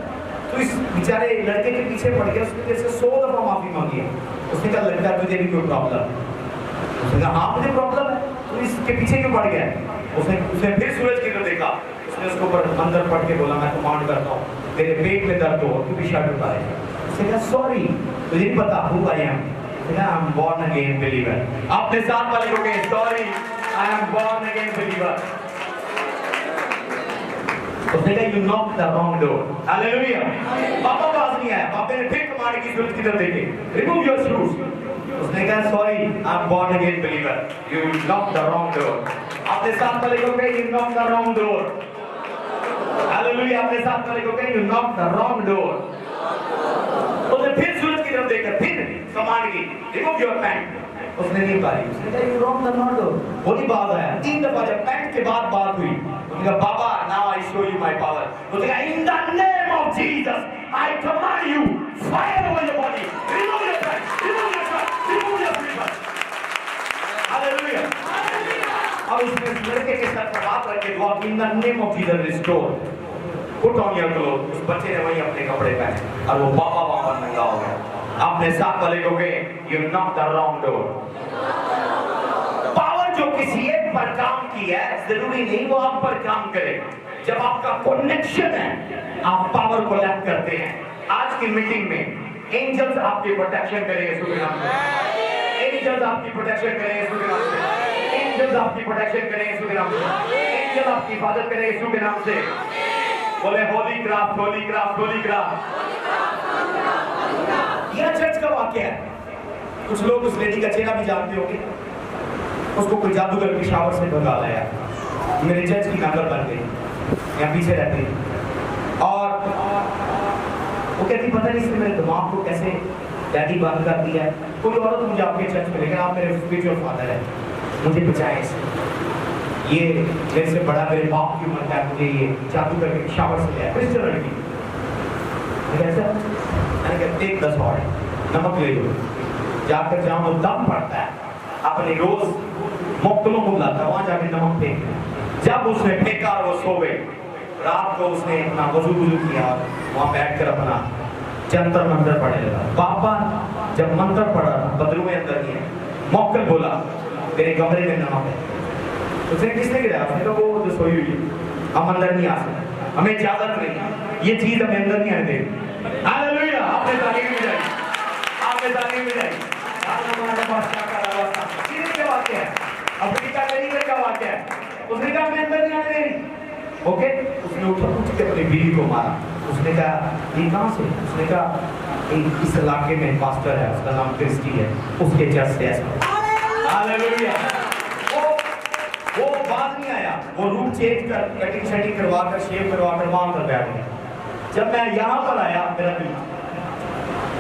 A: तो इस बेचारे लड़के के पीछे पड़ गया, उसने तेरे से 100 दफा माफी मांगी है। उसने कहा लड़का तुझे भी कोई प्रॉब्लम? उसने कहा हाँ मुझे प्रॉब्लम है। तो इसके पीछे क्यों पड़ गया? उसने फिर सूरज की तरफ देखा, उसने उसके ऊपर मंत्र पढ़ के बोला मैं कमांड करता हूँ तेरे पेट में दर्द हो, तू भी शर्ट उतारे। उसने कहा सॉरी तुझे नहीं पता हूँ I am, I am born again believer. अपने साथ वाले को कहें sorry I am born again believer. उसने कहा you knock the wrong door. Hallelujah. पापा पास नहीं आया, पापा ने फिर कमांड की सूरज की तरफ देखे, रिमूव योर शूज। उसने कहा sorry I am born again believer, you knock the wrong door. अपने साथ वाले को कहें you knock the wrong door. Hallelujah. अपने साथ वाले को कहें you knock the wrong door. उसने फिर सूरज की तरफ देखकर फिर कमांड की रिमूव योर पैंट। उसने नहीं पाई, उसने कहा you wrong the wrong door. Holi बात आया 3 दफा, जब पैंट के बाद बात हुई, उसने कहा बाबा now I show you my power. उसने कहा in the name of Jesus I command you fire over your body, remove your pant, remove your shirt, remove your slippers. Hallelujah. और उसने उस लड़के के सर पर हाथ रख के दुआ की, इन the name of Jesus restore, put on your cloth. उस बच्चे ने वही अपने कपड़े पहने और वो बाबा बाबा नंगा हो गया। अपने साथ वाले को कहे you knock the wrong door. Power किसी एक पर काम किया है, जरूरी नहीं वो आप पर काम करे। जब आपका कनेक्शन है, आप पावर को लैप करते हैं। आज की मीटिंग में एंजल्स आपकी प्रोटेक्शन करेंगे यीशु के नाम से। एंजल्स आपकी प्रोटेक्शन करेंगे यीशु के नाम से। एंजल्स आपकी प्रोटेक्शन करेंगे यीशु के नाम से। एंजल आपकी हिफाजत करेंगे यीशु के नाम से। बोले Holi craft, Holi craft, Holi craft. यह चर्च का वाक्य है। कुछ लोग उस लेडी का चेहरा भी जानते होंगे। उसको कोई जादूगर की शावर से भगा लाया, मेरे चर्च की मेंबर बन गई, यहाँ पीछे रहती और वो कहती पता नहीं इसने मेरे दिमाग को कैसे डैडी बंद कर दिया है। कोई औरत मुझे आपके चर्च में, लेकिन आप मेरे स्पिरिचुअल फादर है, मुझे बचाएं इससे। ये मेरे से बड़ा मेरे बाप की उम्र का, मुझे ये जादूगर के शावर से लिया। क्रिश्चियन लड़की, मैंने कहा टेक 10 और नमक ले लो, जाकर जहाँ वो दम पड़ता है अपने रोज मुक्तलों को बुलाता है, वहां जाके नमक फेंक। जब उसने फेंका और वो सो गए, रात को उसने अपना वजू किया, वहां बैठकर अपना जंतर मंतर पढ़ने लगा। पापा जब मंत्र पढ़ा बदलू में अंदर गया, मौकल बोला तेरे कमरे में नमक है। उसने किसने गिराया? उसने कहा वो जो सोई हुई है, हम अंदर नहीं आ सकते, हमें इजाजत नहीं, ये चीज हमें अंदर नहीं आने देगी। हालेलुया, आपने तारीफ में जाएगी, आपने तारीफ में जाएगी। वाक्य है, अफ्रीका करीब का वाक्य है। उसने कहा मैं अंदर नहीं आने दे रही। ओके, उसने उठ के अपनी बीवी को मारा। उसने कहा ये कहाँ से? उसने कहा इस इलाके में पास्टर है, उसका नाम क्रिस्टी है, उसके चर्च से ऐसा। हालेलुया। वो बात नहीं आया, वो रूम चेंज कर कटिंग शटिंग करवा कर शेव करवा कर वहां पर बैठ गया। जब मैं यहाँ पर आया, मेरा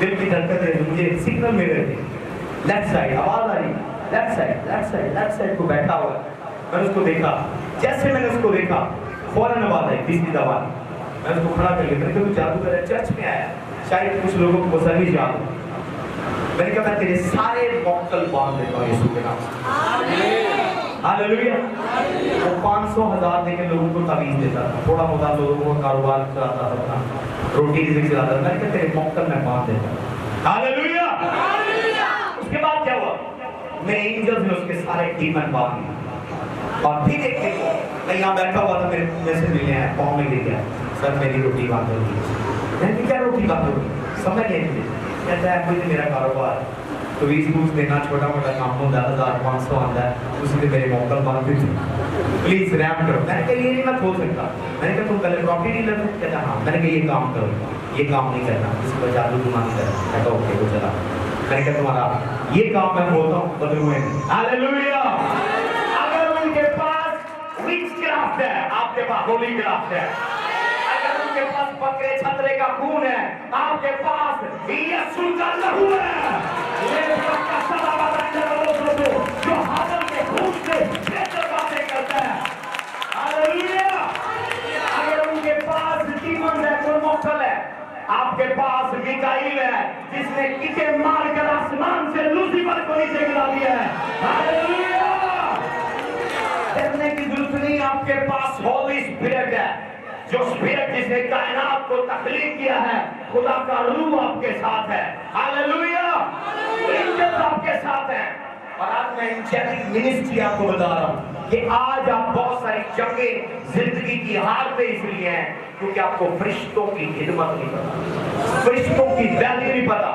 A: दिल की धड़कन मुझे सिग्नल मिल रहे थे, लेफ्ट साइड आवाज आ रही, लेफ्ट साइड को बैठा हुआ। मैंने उसको देखा, जैसे मैंने उसको देखा फौरन आवाज आई, तीसरी दफा मैंने उसको खड़ा कर लिया। मैंने कहा जादूगर है, चर्च में आया, शायद कुछ लोगों को सर्विस याद हो। मैंने कहा मैं तेरे सारे मौकल बांध देता हूँ यीशु के नाम से। हालेलुया। वो 500,000 देके लोगों को तावीज देता था, थोड़ा मोटा लोगों को कारोबार चलाता था, अपना रोटी रिज़्क चलाता था। मैंने कहा तेरे मौकल में बांध देता हूँ। हालेलुया। उसके बाद क्या हुआ? मेरे एंजल्स ने उसके सारे डीमन बांध दिए। और फिर एक दिन मैं यहाँ बैठा हुआ था, मेरे से मिलने आया, पाँव में गिर गया, सर मेरी रोटी बंद होगी। मैंने क्या रोटी बंद होगी? समझ नहीं थी। कहता है कोई मेरा कारोबार तो 20 घूस देना, छोटा मोटा काम हो, 10,500 आता है, उसी में मेरे मौकल बांध दी, प्लीज रैप करो। मैंने कहा ये नहीं मैं खोल सकता। मैंने कहा तुम पहले प्रॉपर्टी डीलर हो? कहता हाँ। मैंने कहा ये काम करो, ये काम नहीं करना, किसी को जादू टुना नहीं करना। कहता ओके वो चला। मैंने कहा तुम्हारा ये काम मैं बोलता हूँ बदलू में। हालेलुया। अगर उनके पास विचक्राफ्ट है, आपके पास होली क्राफ्ट है। अगर उनके पास बकरे छतरे का खून है, आपके पास यीशु का लहू है। जो हाजर के खून से बेहतर बातें करता है। हालेलुया। अगर उनके पास डीमन है, कोई मौकल है, आपके पास मिकाईल है जिसने किटे मारकर आसमान से लूसीफर को नीचे गिरा दिया है। हालेलुया। डरने की जरूरत नहीं, आपके पास होली स्पिरिट है, जो स्पिरिट जिसने कायनात को तख्लीक किया है, खुदा का रूह आपके साथ है। हालेलुया। एंजल्स आपके साथ है। और आज मैं एंजेलिक मिनिस्ट्री आपको बता रहा हूं कि आज आप बहुत सारी जंगें जिंदगी की हारते इसलिए हैं क्योंकि आपको फरिश्तों की खिदमत नहीं पता, फरिश्तों की वैल्यू नहीं पता,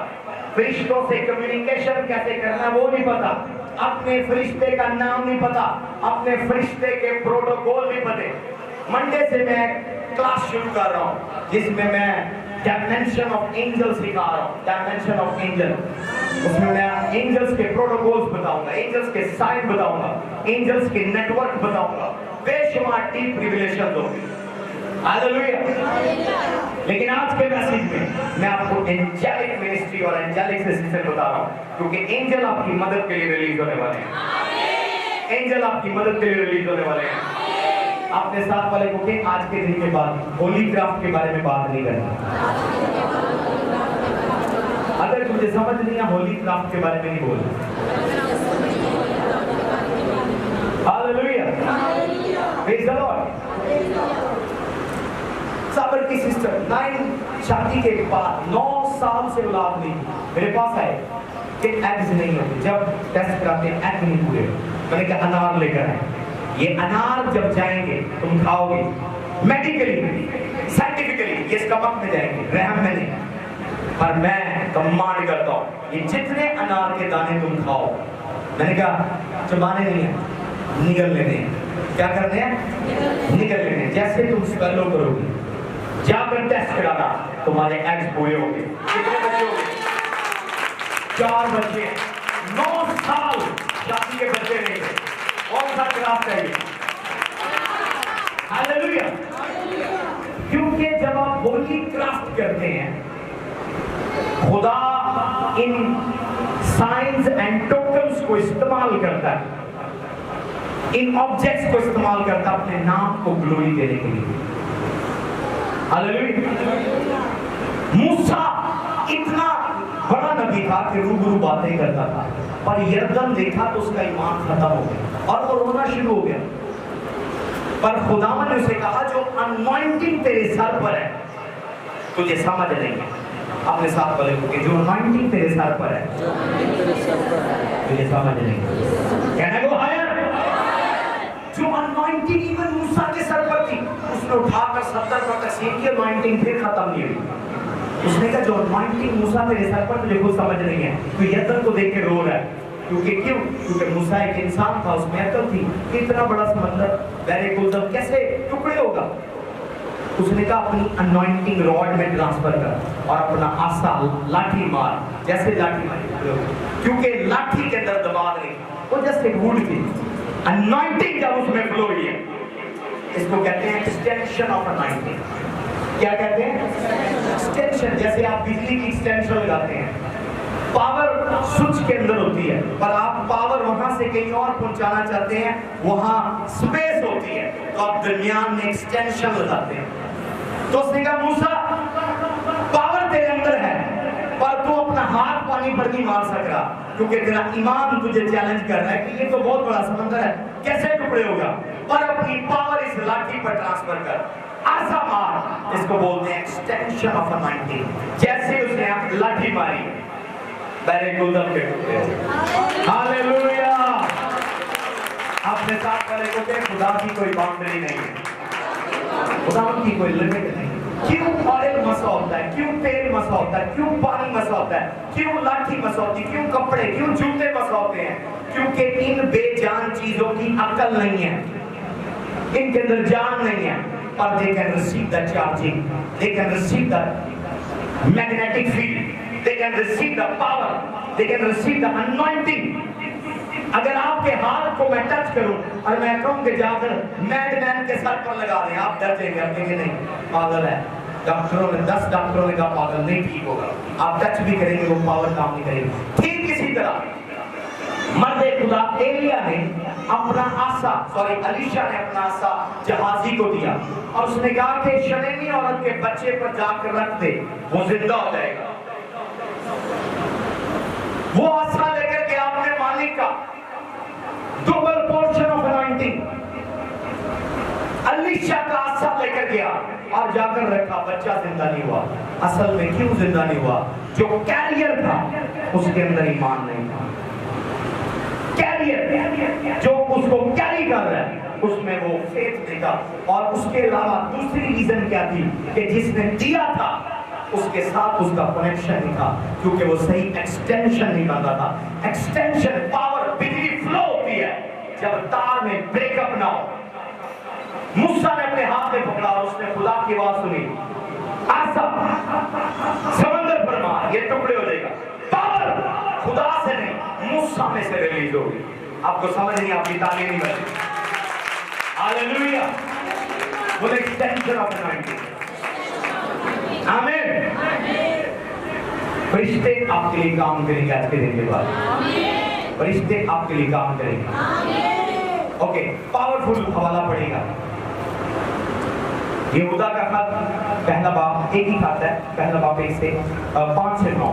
A: फरिश्तों से कम्युनिकेशन कैसे करना है वो नहीं पता, अपने फरिश्ते का नाम नहीं पता, अपने फरिश्ते के प्रोटोकॉल नहीं पते। मंडे से मैं क्लास शुरू कर रहा हूं जिसमें मैं डायमेंशन ऑफ एंजल सिखा रहा हूं। डायमेंशन ऑफ एंजल, उसमें मैं एंजल्स के प्रोटोकॉल्स बताऊंगा, एंजल्स के साइन बताऊंगा, एंजल्स के नेटवर्क बताऊंगा, बेशुमार डीप रिविलेशन दूंगी। हालेलुया। लेकिन आज के मैसेज में मैं आपको एंजेलिक मिनिस्ट्री और एंजेलिक सिस्टम बता रहा हूं क्योंकि एंजल आपकी मदद के लिए रिलीज होने वाले हैं। एंजल आपकी मदद के लिए रिलीज होने वाले हैं। आपने साथ वाले को कि आज के दिन के बाद होली क्राफ्ट के बारे में बात नहीं करनी। अगर तुझे समझ नहीं है होली क्राफ्ट के बारे में नहीं बोलना। हालेलुया। Praise the Lord. साबर की सिस्टर 9 शादी के बाद 9 साल से औलाद नहीं, मेरे पास आए कि एग्स नहीं होते, जब टेस्ट कराते हैं एग नहीं पूरे। मैंने कहा अनार लेकर आए, ये अनार जब जाएंगे तुम खाओगे, मेडिकली साइंटिफिकली ये स्टमक में जाएंगे, रहम में नहीं। पर मैं कमांड करता हूँ, ये जितने अनार के दाने तुम खाओ, मैंने कहा चबाने नहीं है, निगल लेने हैं। क्या करने हैं? निगल लेने हैं। जैसे तुम स्वेलो करोगे, जाकर टेस्ट कराना, तुम्हारे एग्स पूरे होंगे। कितने बच्चे होंगे? 4 बच्चे, 9 साल शादी के बच्चे नहीं थे। कौन सा क्लास चाहिए? हालेलुया। क्योंकि जब आप होली क्राफ्ट करते हैं, खुदा इन साइंस एंड टोकन्स को इस्तेमाल करता है, इन ऑब्जेक्ट्स को इस्तेमाल करता है अपने नाम को ग्लोरी देने के लिए। हालेलुया। मूसा इतना बड़ा नबी था कि रूबरू बातें करता था, पर यरदन देखा तो उसका ईमान खत्म हो गया और वो रोना शुरू हो गया। पर खुदावन ने उसे कहा, जो अनॉइंटिंग तेरे सर पर है तुझे समझ नहीं है। अपने साथ बोले कि जो अनॉइंटिंग तेरे सर पर है तुझे समझ नहीं है। कहने को हायर, जो अनॉइंटिंग इवन मूसा के सर पर थी, उसने उठाकर 70 पर तकसीम की, अनॉइंटिंग फिर खत्म नहीं हुई। उसने कहा जो अनॉइंटिंग मूसा तेरे सर पर तुझे कुछ समझ नहीं है। तो यरदन को देख के रो रहा है, क्योंकि क्यों? क्योंकि मूसा एक इंसान था, उसमें अकल थी। इतना बड़ा समंदर बहरे गुलदम कैसे टुकड़े होगा? उसने कहा अपनी अनॉइंटिंग रॉड में ट्रांसफर कर और अपना आसा लाठी मार, जैसे लाठी मारी, क्योंकि लाठी के अंदर दबाव नहीं, वो जैसे वुड थी। अनॉइंटिंग जब उसमें फ्लो हुई है, इसको कहते हैं एक्सटेंशन ऑफ अनॉइंटिंग। क्या कहते हैं? एक्सटेंशन। जैसे आप बिजली की एक्सटेंशन लगाते हैं, पावर स्विच के अंदर होती है, पर आप पावर वहां से कहीं और पहुंचाना चाहते हैं, वहां स्पेस होती है, तो आप दरमियान में एक्सटेंशन लगाते हैं। तो उसने कहा मूसा पावर तेरे अंदर है, पर तू अपना हाथ पानी पर नहीं मार सक रहा, क्योंकि तेरा ईमान तुझे चैलेंज कर रहा है कि ये तो बहुत बड़ा समंदर है, कैसे टुकड़े होगा? पर अपनी पावर इस लाठी पर ट्रांसफर कर, आसा मार। इसको बोलते हैं एक्सटेंशन ऑफ अनॉइंटिंग। जैसे उसने लाठी मारी, बहरे गुलदम के टुकड़े। हालेलुया। अपने साथ वाले को कहे, खुदा की कोई बाउंड्री नहीं है, खुदा की कोई लिमिट नहीं। क्यों ऑयल मसा होता है, क्यों तेल मसा होता है, क्यों पानी मसा होता है, क्यों लाठी मसा होती है, क्यों कपड़े, क्यों जूते मसा होते हैं? क्योंकि इन बेजान चीजों की अकल नहीं है, इनके अंदर जान नहीं है, पर they can receive the charging, they can receive the magnetic field, they can receive the power, they can receive the anointing। अगर आपके हाथ को मैं टच करूं और मैं कहूं कि जाकर मैडमैन के सर पर लगा दें, आप डर जाएंगे, आप कहेंगे नहीं पागल है। डॉक्टरों ने 10 डॉक्टरों ने कहा पागल नहीं ठीक होगा, आप टच भी करेंगे वो पावर काम नहीं करेगी। ठीक इसी तरह मर्दे खुदा एलिया ने अपना आसा, अलीशा ने अपना आसा जहाजी को दिया और उसने कहा कि शनेमी औरत के बच्चे पर जाकर रख दे, वो जिंदा हो जाएगा। वो आसा लेकर के आपने मालिक का double portion of anointing, Alisha का आसा लेकर गया और जाकर रखा, बच्चा जिंदा नहीं हुआ। असल में क्यों जिंदा नहीं हुआ? जो कैरियर था उसके अंदर ईमान नहीं था। कैरियर जो उसको कैरी कर रहा है उसमें वो फेथ नहीं था। और उसके अलावा दूसरी रीजन क्या थी कि जिसने दिया था उसके साथ उसका कनेक्शन नहीं था, क्योंकि वो सही एक्सटेंशन नहीं बन रहा था। एक्सटेंशन पावर, बिजली फ्लो होती है जब तार में ब्रेकअप ना हो। मूसा ने अपने हाथ में पकड़ा और उसने खुदा की आवाज सुनी, आसा समंदर पर मार, ये टुकड़े हो जाएगा। पावर खुदा से नहीं मूसा में से रिलीज होगी। आपको समझ नहीं, आपकी ताली नहीं बची। हालेलुया। वो एक्सटेंशन ऑफ अनॉइंटिंग। आमीन। फरिश्ते आपके लिए काम करेंगे आज के दिन के बाद। फरिश्ते आपके लिए काम करेंगे। ओके, पावरफुल हवाला पड़ेगा। यहूदा का खत पहला बाब, एक ही खत है, पहला बाब 1 से 5 से 9।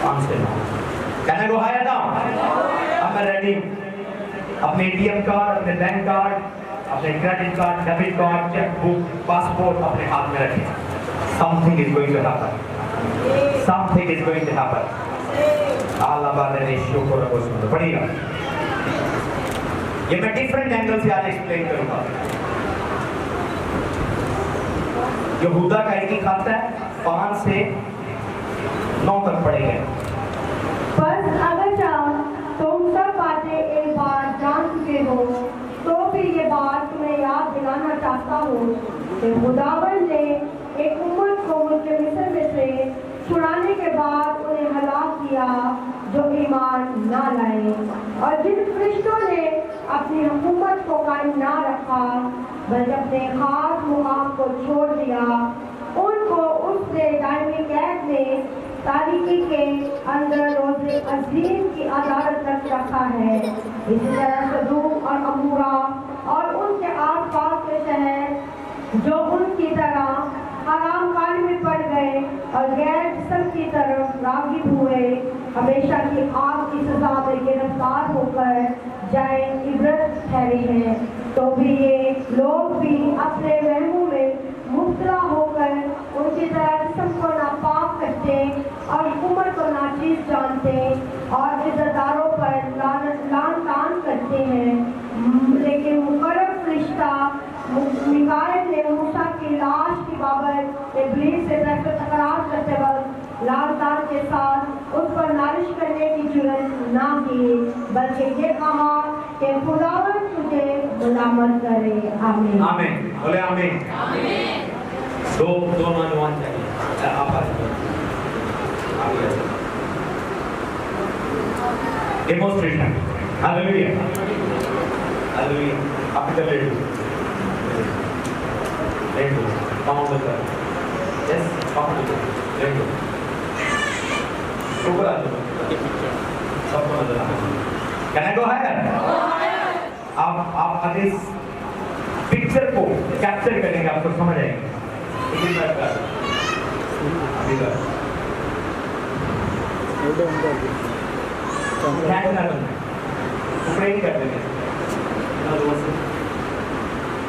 A: 5 से 9 कहने को है ना। अब मैं रेडी, अपने एटीएम कार्ड, अपने बैंक कार्ड, अपने credit card, debit card, chequebook, passport अपने हाथ में रखें। Something is going to happen. Something is going to happen. आला बारे रेशियो को रखो सुनो पढ़िएगा। ये मैं डिफरेंट एंगल से आज एक्सप्लेन करूंगा। यहूदा का एक ही खाता है 5 से 9 तक पढ़ेंगे।
B: पर अगर तुम सब बातें एक बार जान चुके हो तो फिर ये बात तुम्हें याद दिलाना चाहता हूँ कि खुदावंद ने एक उम्मत को उनके मिस्र में से छुड़ाने के बाद उन्हें हलाक किया जो ईमान ना लाए, और जिन फरिश्तों ने अपनी हुकूमत को कायम ना रखा बल्कि अपने खास मुकाम को छोड़ दिया, उनको उसने दायमी कैद में तारीकी के अंदर रोज़े अजीम की अदालत तक रखा है। इसी तरह सदूम और अमूरा और उनके आसपास के शहर जो उनकी तरह हराम काल में पड़ गए और गैर जिस्म की तरफ राग़िब हुए, हमेशा की आग की सजा में गिरफ्तार होकर जाए इबरत ठहरी है। तो भी ये लोग भी अपने वहमों में मुब्तला होकर उनकी तरह जिस्म को नापाक करते और हुकूमत को नाचीज जानते और इज़्ज़तदारों पर लान तान करते हैं। लेकिन मुकर्रम फरिश्ता मिकाएल ने मूसा की लाश की बाबत इब्लीस से तकरार करते वक्त लाल के साथ उस पर नालिश करने की जुर्रत ना की, बल्कि ये कहा कि खुदावंद तुझे मलामत करे। आमीन
A: आमीन बोले आमीन। दो नौजवान चाहिए आप डेमोन्स्ट्रेशन। Hallelujah hallelujah. आप इधर लेट लो पाँव बदल। यस पाँव बदल लेट लो ऊपर आ जाओ सबको नजर आ। Can I go higher? आप अगर इस पिक्चर को कैप्चर करेंगे आपको समझ आएगा।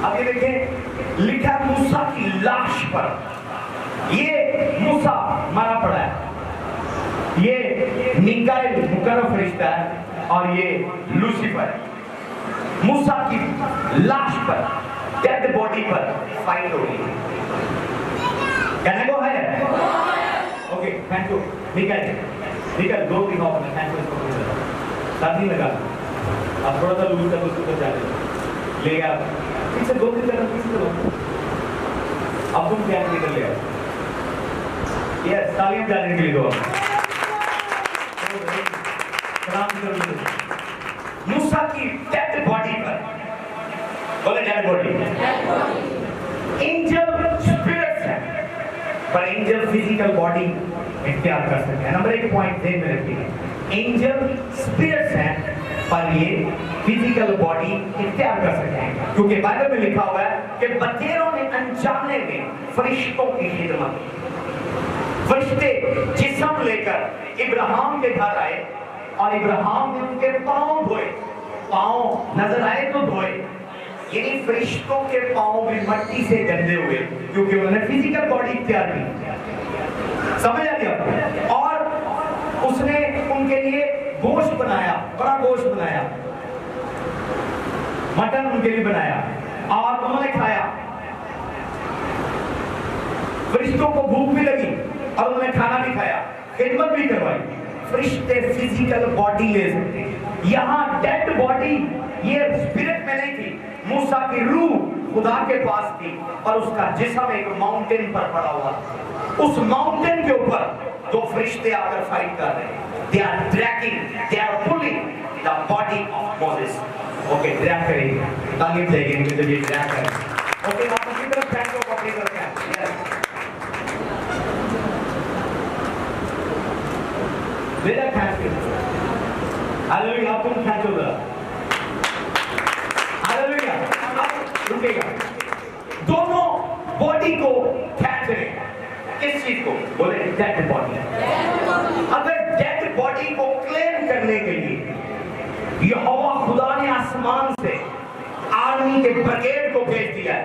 A: अब ये देखिए लिखा मूसा की लाश पर, ये मूसा मरा पड़ा है, ये मिकाएल मुकर्रम फरिश्ता है और ये लूसीफर। मूसा की लाश पर, डेड बॉडी पर फाइट हो रही है। Can I go higher? Okay thank you. Michael दो दिन ऑफ में थैंक यू। साथ ही लगा अब थोड़ा सा लूज कर उसको जाने ले आप पीछे दो दिन लगा पीछे करो। अब तुम क्या निकल ले आओ। यस तालियां जाने के लिए दो। सलाम करो मूसा की डेड बॉडी पर, बोले डेड बॉडी। एंजल स्पिरिट्स है पर एंजल फिजिकल बॉडी इख्तियार कर सकते हैं। नंबर 1 पॉइंट ध्यान में रखिए, एंजल स्पिरिट्स हैं पर ये फिजिकल बॉडी इख्तियार कर सकते हैं, क्योंकि बाइबल में लिखा हुआ है कि बतेरों ने अनजाने में फरिश्तों की खिदमत की। फरिश्ते जिस्म लेकर इब्राहिम के घर आए और इब्राहिम ने उनके पांव धोए। पांव नजर आए तो धोए, यानी फरिश्तों के पांव भी मट्टी से गंदे हुए क्योंकि उन्होंने फिजिकल बॉडी इख्तियार की। समझ आ गया? और उसने उनके लिए गोश्त बनाया, बड़ा गोश्त बनाया, मटन उनके लिए बनाया और उन्होंने खाया। फरिश्तों को भूख भी लगी और उन्होंने खाना भी खाया, खिदमत भी करवाई। फरिश्ते फिजिकल बॉडी ले सकते हैं, यहाँ डेड बॉडी ये स्पिरिट में नहीं थी। मूसा की रूह खुदा के पास थी और उसका जिस्म एक माउंटेन पर पड़ा हुआ था। उस माउंटेन के ऊपर दो फरिश्ते आकर फाइट कर रहे हैं। They are dragging, they are pulling the body of Moses. Okay, drag करेंगे, तालीम देंगे जब ये drag करें। Okay, आप अपनी तरफ फैन को पकड़ी करते हैं। Yes. मेरा फैन के हालेलुया, आप तुम फैन चल रहा हालेलुया। आप रुकेगा, दोनों बॉडी को खींच रहे हैं। किस चीज को? बोले डेड बॉडी। अगर डेड बॉडी को क्लेम करने के लिए यहोवा खुदा ने आसमान से आर्मी के ब्रिगेड को भेज दिया है,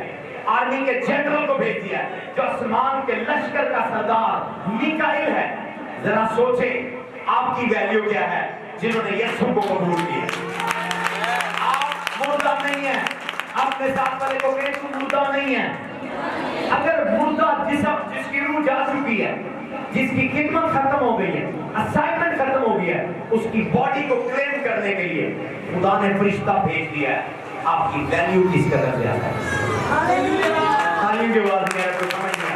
A: आर्मी के जनरल को भेज दिया है, जो आसमान के लश्कर का सरदार मिकाएल है। जरा सोचे आपकी वैल्यू क्या है जिन्होंने यीशु को कबूल किया। आप मुर्दा नहीं है। अपने साथ वाले को कहें तू मुर्दा नहीं है। अगर मुर्दा जिसकी रूह जा चुकी है, जिसकी खिदमत खत्म हो गई है, असाइनमेंट खत्म हो गई है, उसकी बॉडी को क्लेम करने के लिए खुदा ने फरिश्ता भेज दिया है। आपकी वैल्यू किस कदर ज्यादा है। तालीम के बाद मेरा को समझ गया।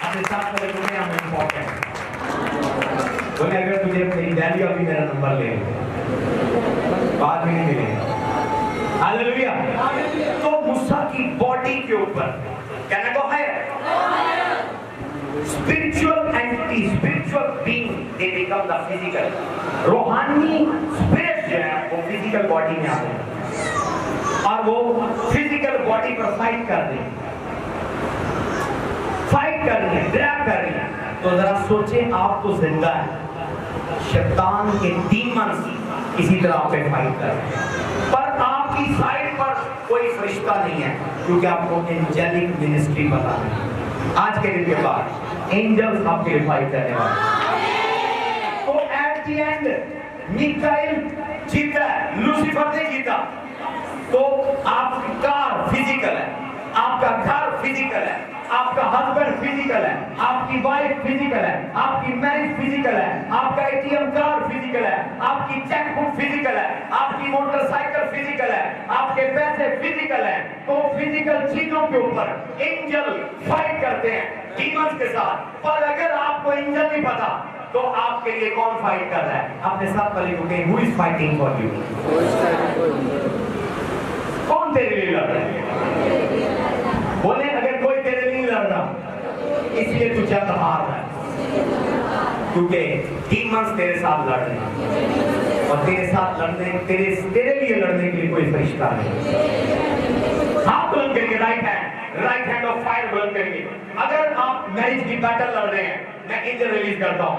A: अपने साथ वाले को क्या इम्पोर्टेंट बोले, अगर तुझे मेरी वैल्यू अभी मेरा नंबर ले बाद में नहीं मिलेगा। हालेलुया। तो मूसा की बॉडी के ऊपर कहने को है spiritual entity, spiritual being, they become the physical. रूहानी स्पिरिट जो है वो फिजिकल बॉडी में आते हैं और वो फिजिकल बॉडी पर फाइट कर रही है, ड्रैग कर रही है। तो जरा सोचें, आप तो जिंदा है, शैतान के डीमंस इसी तरह आप पे फाइट कर रहे हैं, पर आपकी साइड पर कोई फरिश्ता नहीं है क्योंकि आपको एंजेलिक मिनिस्ट्री पता है। आज के दिन के बाद एंजल्स आपके लिए फाइट करने वाले। तो एट द एंड मिकाइल जीता है, लूसीफर ने जीता। तो आपकी कार फिजिकल है, आपका घर फिजिकल है, आपका हस्बैंड फिजिकल है, आपकी वाइफ फिजिकल है, आपकी मैरिज फिजिकल है, आपका एटीएम कार्ड फिजिकल है, आपकी चेकबुक फिजिकल है, आपकी मोटरसाइकिल फिजिकल है, आपके पैसे फिजिकल है। तो फिजिकल चीजों के ऊपर एंजल फाइट करते हैं डीमंस के साथ। पर अगर आपको एंजल नहीं पता तो आपके लिए कौन फाइट कर रहा है? अपने साथ वाले को कहें, who is fighting for you? कौन तेरे लिए लड़ रहा है? बोले, अगर कोई तेरे लिए लड़ रहा इसलिए तू जंग हार रहा है, क्योंकि डीमंस तेरे साथ लड़ रहे हैं और तेरे साथ लड़ने, तेरे लिए लड़ने के लिए कोई फरिश्ता नहीं। हाथ बुलंद करिए, राइट हैंड ऑफ फायर बुलंद करिए। अगर आप मैरिज की बैटल लड़ रहे हैं, मैं एंजल रिलीज करता हूं।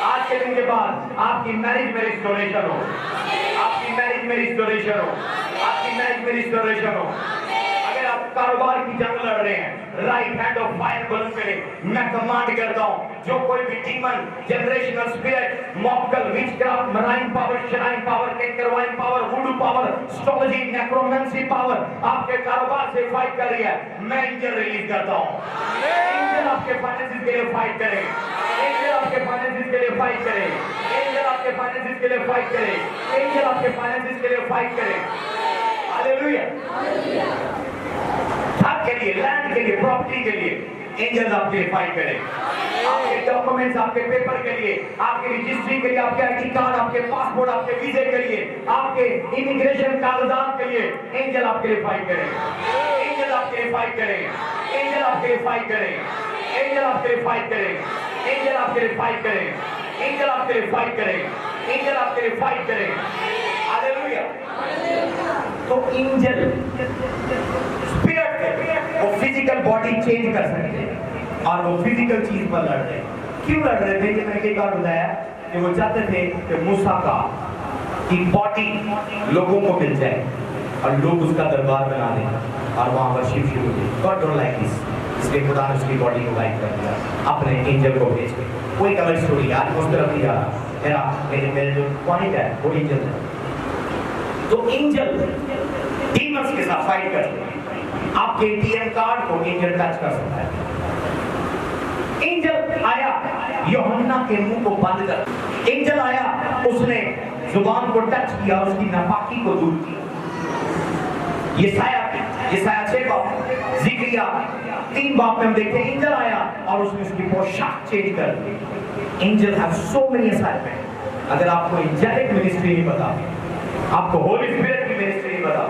A: आज के दिन के बाद आपकी मैरिज में रिस्टोरेशन हो, आपकी मैरिज में रिस्टोरेशन हो, आपकी मैरिज में रिस्टोरेशन हो। अगर आप कारोबार की जंग लड़ रहे हैं, राइट हैंड ऑफ फायर बुलंद करें। मैं कमांड करता हूं, जो कोई भी डीमन, जनरेशनल स्पिरिट, मॉकल, witchcraft, marine power, shrine power, कैंकरवाइन power, voodoo power, astrology, necromancy power आपके कारोबार से फाइट कर रही है, मैं एंजल रिलीज करता हूं। एंजल आपके फाइनेंसेस के लिए फाइट करें, एंजल आपके फाइनेंसेस के लिए फाइट करें, एंजल आपके फाइनेंसेस के लिए फाइट करें, एंजल आपके फाइनेंसेस के लिए फाइट करें। हालेलुया। घर के लिए, लैंड के लिए, प्रॉपर्टी के लिए एंजल्स आपके लिए फाइट करें। आपके डॉक्यूमेंट्स, आपके पेपर के लिए, आपके रजिस्ट्री के लिए, आपके आईडी कार्ड, आपके पासपोर्ट, आपके वीजे के लिए, आपके इमिग्रेशन कागजात के लिए एंजल आपके लिए फाइट करें। एंजल आपके लिए फाइट करें, एंजल आपके लिए फाइट करें, एंजल आपके लिए फाइट करें, एंजल आपके लिए फाइट करें, एंजल आपके लिए फाइट करें, एंजल आपके लिए फाइट करें। हालेलुया। तो एंजल स्पिरिट वो फिजिकल बॉडी चेंज कर सकते हैं और वो फिजिकल चीज पर लड़ रहे हैं। क्यों लड़ रहे थे? कि मैंने कई बार बताया कि वो चाहते थे कि मूसा का की बॉडी लोगों को मिल जाए और लोग उसका दरबार बना दें और वहां वर्शिप शुरू हो जाए। गॉड डोंट लाइक दिस, इसलिए खुदा ने उसकी बॉडी को गायब कर दिया अपने एंजल को भेज के। कोई कलर स्टोरी आज उस तरफ नहीं आ रहा, मेरे जो पॉइंट है वो एंजल है। तो एंजल डीमंस के साथ फाइट करते हैं। आपके एटीएम कार्ड को एंजल टच कर सकता है। एंजल आया, यूहन्ना के मुंह को बंद कर। एंजल आया, उसने जुबान को टच किया, उसकी नापाकी को दूर किया। यशाया 6 बाप, ज़िक्रिया 3 बाप में हम देखते हैं एंजल आया और उसने उसकी पोशाक चेंज कर दी। Angel have so many assignment. अगर आपको एंजेलिक मिनिस्ट्री नहीं पता, आपको होली स्पिरिट की मिनिस्ट्री नहीं पता,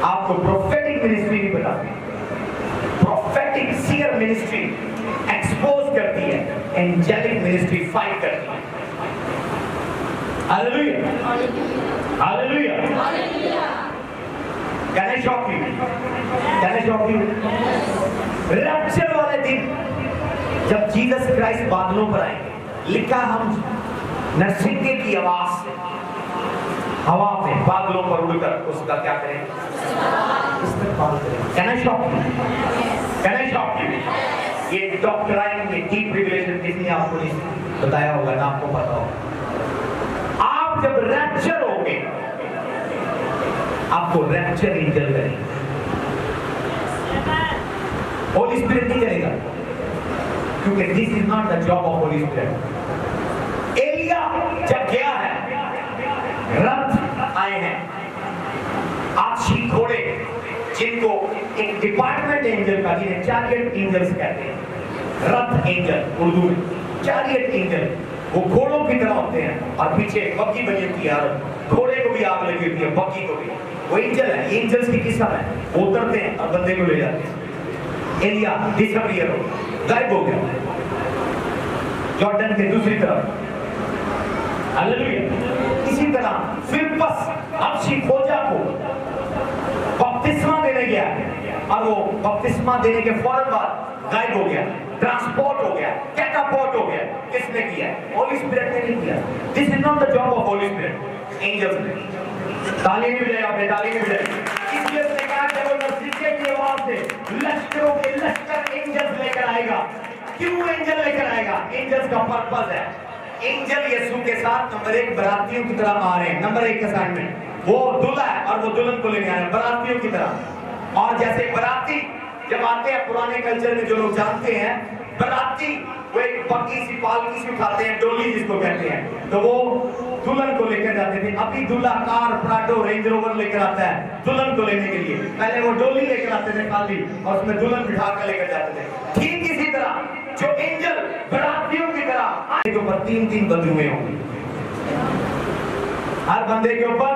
A: आपको प्रोफेटिक मिनिस्ट्री नहीं पता, प्रोफेटिक सीयर मिनिस्ट्री एक्सपोज करती है, एंजेलिक मिनिस्ट्री फाइट करती है। Hallelujah, hallelujah. Can I shock you? Can I shock you? Rapture वाले दिन जब जीसस क्राइस्ट बादलों पर आएंगे, लिखा हम नरसिंगे की आवाज से हवा में बादलों पर उड़कर उसका क्या करें? इस्तेमाल करें। Can I shock you? Can I shock you? ये डॉक्ट्राइन, ये डीप रिवलेशन किसने आपको नहीं बताया होगा ना, आपको पता होगा। आप जब रैप्चर होगे, आपको रैप्चर एंजल करेंगे, होली स्पिरिट नहीं करेगा, क्योंकि this is not the job of holy spirit. एलिया जब गया है, रथ आए हैं, आछी घोड़े, जिनको एक डिपार्टमेंट एंजल का, जिन्हें चैरियट एंजल्स कहते हैं, रथ एंजल उर्दू में, चैरियट एंजल, वो घोड़ों की तरह होते हैं और पीछे बग्गी बनी होती है, और घोड़े को भी आग लगी होती है, बग्गी को भी। वो एंजल है, एंजल्स की किस्म है, वो उतरते हैं और बंदे को ले जाते हैं। एलिया डिसअपीयर हो, गायब हो गया जॉर्डन के दूसरी तरफ। हालेलुया। इसी तरह फिलिप्पस हबशी खोजा को बपतिस्मा देने गया और वो बपतिस्मा देने के फौरन बाद गायब हो गया, ट्रांसपोर्ट हो गया, कैटापोर्ट हो गया। किसने किया? होली स्पिरिट ने नहीं किया। This is not the job of holy spirit, angels ने। ताली नहीं बजाई आपने, ताली नहीं बजाई। इसलिए उसने कहा कि वो नजदीके की आवाज से लश्करों के लश्कर एंजल्स लेकर आएगा। क्यों एंजल लेकर आएगा? एंजल्स का पर्पस है, एंजल यीशु के साथ नंबर 1 बरातियों की तरह आ रहे हैं। नंबर 1 असाइनमेंट, वो दूल्हा है और वो दुल्हन को लेने आ रहे हैं बरातियों की तरह। और जैसे बराती जब आते हैं, पुराने कल्चर में जो लोग जानते हैं, बराती वो एक बग्गी सी पालकी सी उठाते हैं, डोली जिसको कहते हैं, तो वो दुल्हन को लेकर जाते थे। अभी दूल्हा कार, प्राडो, रेंज रोवर लेकर आता है दुल्हन को लेने के लिए। पहले वो डोली लेकर आते थे खाली, और उसमें दुल्हन बिठा कर लेकर जाते थे। ठीक इसी तरह जो एंजल बरातियों की तरह आए, के ऊपर 3-3 बंदूकें होंगी, हर बंदे के ऊपर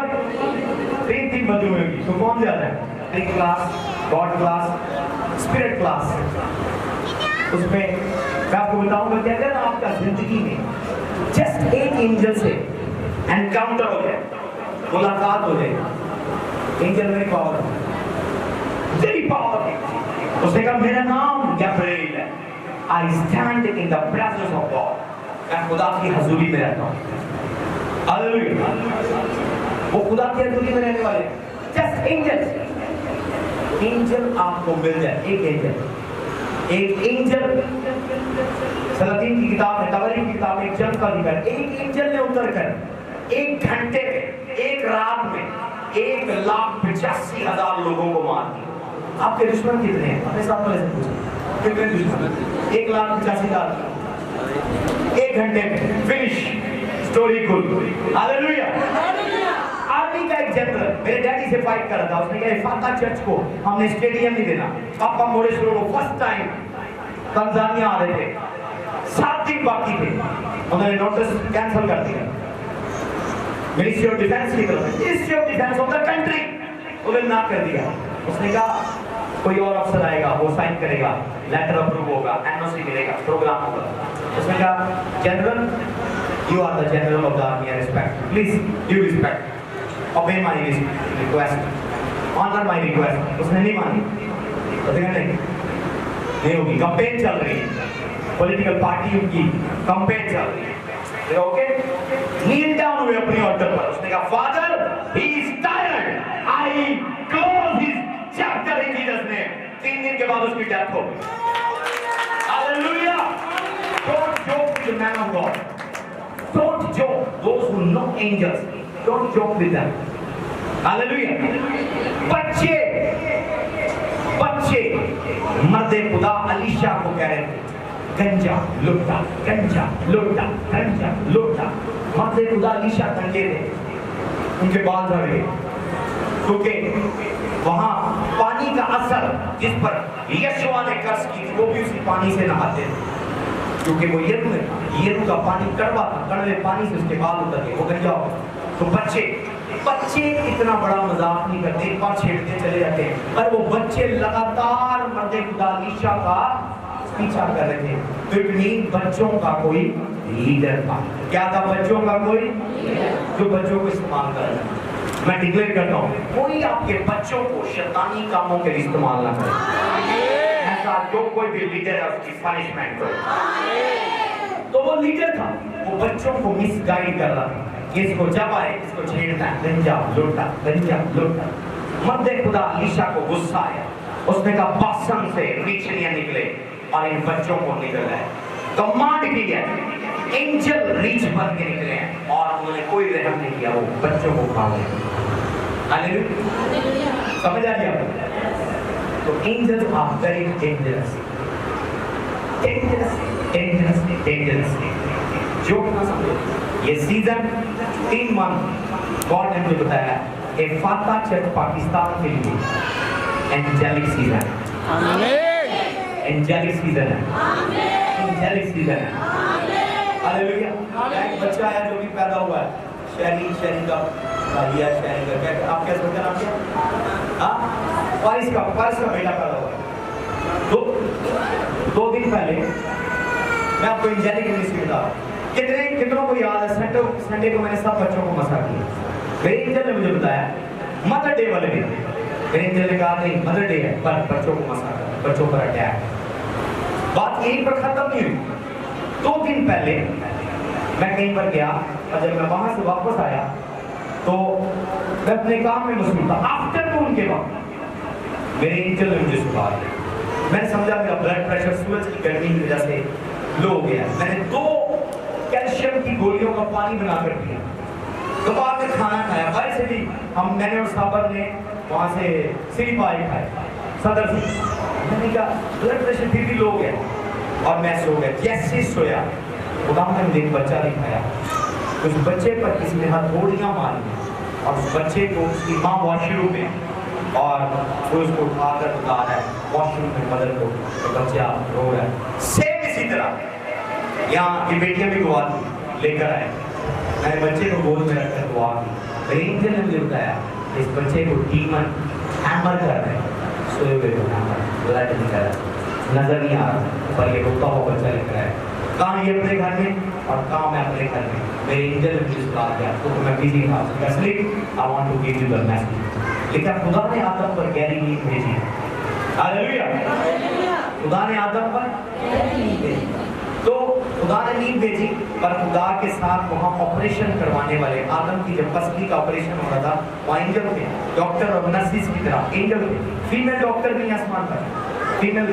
A: 3-3 बंदूकें होंगी। तो कौन ज्यादा है? एक class, God class, spirit class. उसमें मैं आपको बताऊंगा कि अगर आपका जिंदगी में जस्ट एक एंजल से एनकाउंटर हो जाए, मुलाकात हो जाए, angel very powerful, very powerful. उसने कहा मेरा नाम गैब्रिएल है, I stand in the presence of God, मैं खुदा की हजूरी में रहता हूँ। हालेलुया। वो खुदा की हजूरी में रहने वाले जस्ट एंजल। एंजल आपको मिल जाए, एक एंजल सलातीन की किताब में, तबरी की किताब में एक जंग का जिक्र, एक एंजल ने उतरकर 1 घंटे में, 1 रात में 1,85,000 लोगों को मार दिया। आपके दुश्मन कितने हैं? अपने साथ वाले से पूछो, कितने दुश्मन? 1,85,000 1 घंटे में, फिनिश, स्टोरी खुल। हालेलुया। आर्मी का एक जनरल मेरे डैडी से फाइट कर रहा था। उसने कहा इफाका चर्च को हमने स्टेडियम नहीं देना। पापा मोरेश्वर को फर्स्ट टाइम तंजानिया आ रहे थे, 7 दिन बाकी थे, उन्होंने नोटिस कैंसिल कर दिया। मिनिस्ट्री ऑफ डिफेंस की तरफ से, ministry of defence of the country, उन्होंने ना कर दिया। उसने कहा कोई और अफसर आएगा, वो साइन करेगा, लेटर अप्रूव होगा, एनओसी मिलेगा, प्रोग्राम होगा। उसने कहा general, you are the general of the army, I respect, please due respect, obey my request, honor my request। उसने नहीं मानी, उसने नहीं होगी। कैंपेन चल रही है, पॉलिटिकल पार्टियों की कैंपेन चल रही है। ओके, नील डाउन हुए अपनी ऑर्डर पर। उसने कहा father he is tired, I close his chapter in Jesus name. 3 दिन के बाद उसकी डेथ हो गई। Hallelujah. Don't joke with the man of god, don't joke those who know angels, don't joke with them। Hallelujah. बच्चे मर्दे खुदा अलीशा को कह रहे थे गंजा लुटा, गंजा लुटा, गंजा लुटा। मर्दे खुदा अलीशा गंजे थे, उनके बाल झड़ गए, क्योंकि वहां पानी का असर जिस पर यशुआ ने कर्ज की, वो भी उसी पानी से नहाते थे, क्योंकि वो यरू का पानी कड़वा था, कड़वे पानी से उसके बाल उतर गए, वो गंजा हो। तो बच्चे इतना बड़ा मजाक नहीं करते, एक बार छेड़ते चले जाते हैं, पर वो बच्चे लगातार मर्दे खुदा अलीशा का पीछा कर रहे थे। तो इट मीन बच्चों का कोई लीडर था। क्या था? बच्चों का कोई जो बच्चों को इस्तेमाल कर रहा है। मैं डिक्लेयर करता हूँ, कोई आपके बच्चों को शैतानी कामों के लिए इस्तेमाल ना करे। ऐसा जो कोई भी लीडर है उसकी पनिशमेंट हो। तो वो लीडर था, वो बच्चों को मिसगाइड कर रहा था, इसको जब आए इसको छेड़ना, गंजा लुटा, गंजा लुटा। मर्दे खुदा अलीशा को गुस्सा आया, उसने कहा बासन से रीछनियां निकले और इन बच्चों को निकल आए। कमांड की है, एंजल रीच बन के निकले हैं और उन्होंने कोई रहम नहीं किया, वो बच्चों को खा गए। हालेलुया, समझ आ रही है? तो angels are very dangerous, dangerous, dangerous, dangerous. जो ना समझो, ये सीजन 3 मंथ गॉड ने मुझे बताया ए फाता चर्च पाकिस्तान के लिए एंजेलिक सीजन, एंजेलिक सीजन है, एंजेलिक सीजन है। हालेलुया। एक बच्चा है जो भी पैदा हुआ है, शहरी का भाई है, शहरी का क्या, आप क्या सोचते हैं नाम क्या? हाँ, पारिस का बेटा पैदा हुआ है। 2 दिन पहले मैं आपको एंजेलिक मिनिस्ट्री बता रहा हूँ। कितनों को याद है संडे को मैंने सब बच्चों को मसा किया। मेरे एंजल ने मुझे बताया मदर डे वाले दिन, मेरे एंजल ने कहा नहीं मदर डे है पर बच्चों को मसा कर, बच्चों पर अटैक। बात यहीं पर खत्म नहीं हुई। 2 दिन पहले मैं कहीं पर गया और जब मैं वहां से वापस आया तो मैं अपने काम में मसरूफ था। आफ्टरनून के वक्त मेरे एंजल ने मुझे सुबह दिया। मैंने समझा मेरा ब्लड प्रेशर सूरज की गर्मी की वजह से लो हो गया। मैंने 2 कैल्शियम की गोलियों का पानी बनाकर पिया। दोपहर में खाना खाया, वैसे भी मैंने और साबर ने वहां से सिरी पाई खाए सदर से। मैंने कहा ब्लड प्रेशर फिर भी लो हो गया और मैं सो गया। जैसे सोया उदाम ने मुझे एक बच्चा दिखाया, उस बच्चे पर किसी ने हथौड़ियां मारी और उस बच्चे को उसकी माँ वॉशरूम में और वो उसको उठाकर बता रहा है वॉशरूम में मदर को, तो बच्चा रो रहा है। सेम इसी तरह यहाँ की बेटियां भी दुआ लेकर आए, मैंने बच्चे को गोद में रखकर दुआ की। मेरे एंजल ने मुझे बताया इस बच्चे को डीमन हैमर कर रहे हैं, सोए हुए को हैमर, ब्लड नहीं कर रहा, नजर नहीं आ रहा, पर ये रोता हुआ बच्चा लिख रहा है। कहाँ ये अपने घर में और कहाँ मैं अपने घर में। मेरे एंजल ने मुझे सुना दिया तो मैं बिजी था, इसलिए I want to give you the message. लेकिन खुदा ने आदम पर गहरी नींद भेजी। हालेलुया, खुदा ने आदम पर गहरी नींद भेजी। तो खुदा ने नींद भेजी, पर खुदा के साथ वहाँ ऑपरेशन करवाने वाले आदम की जब पसली का ऑपरेशन हो रहा था, वहाँ एंजल थे, डॉक्टर और नर्सिस की तरह एंजल थे। फीमेल डॉक्टर भी आसमान पर, फीमेल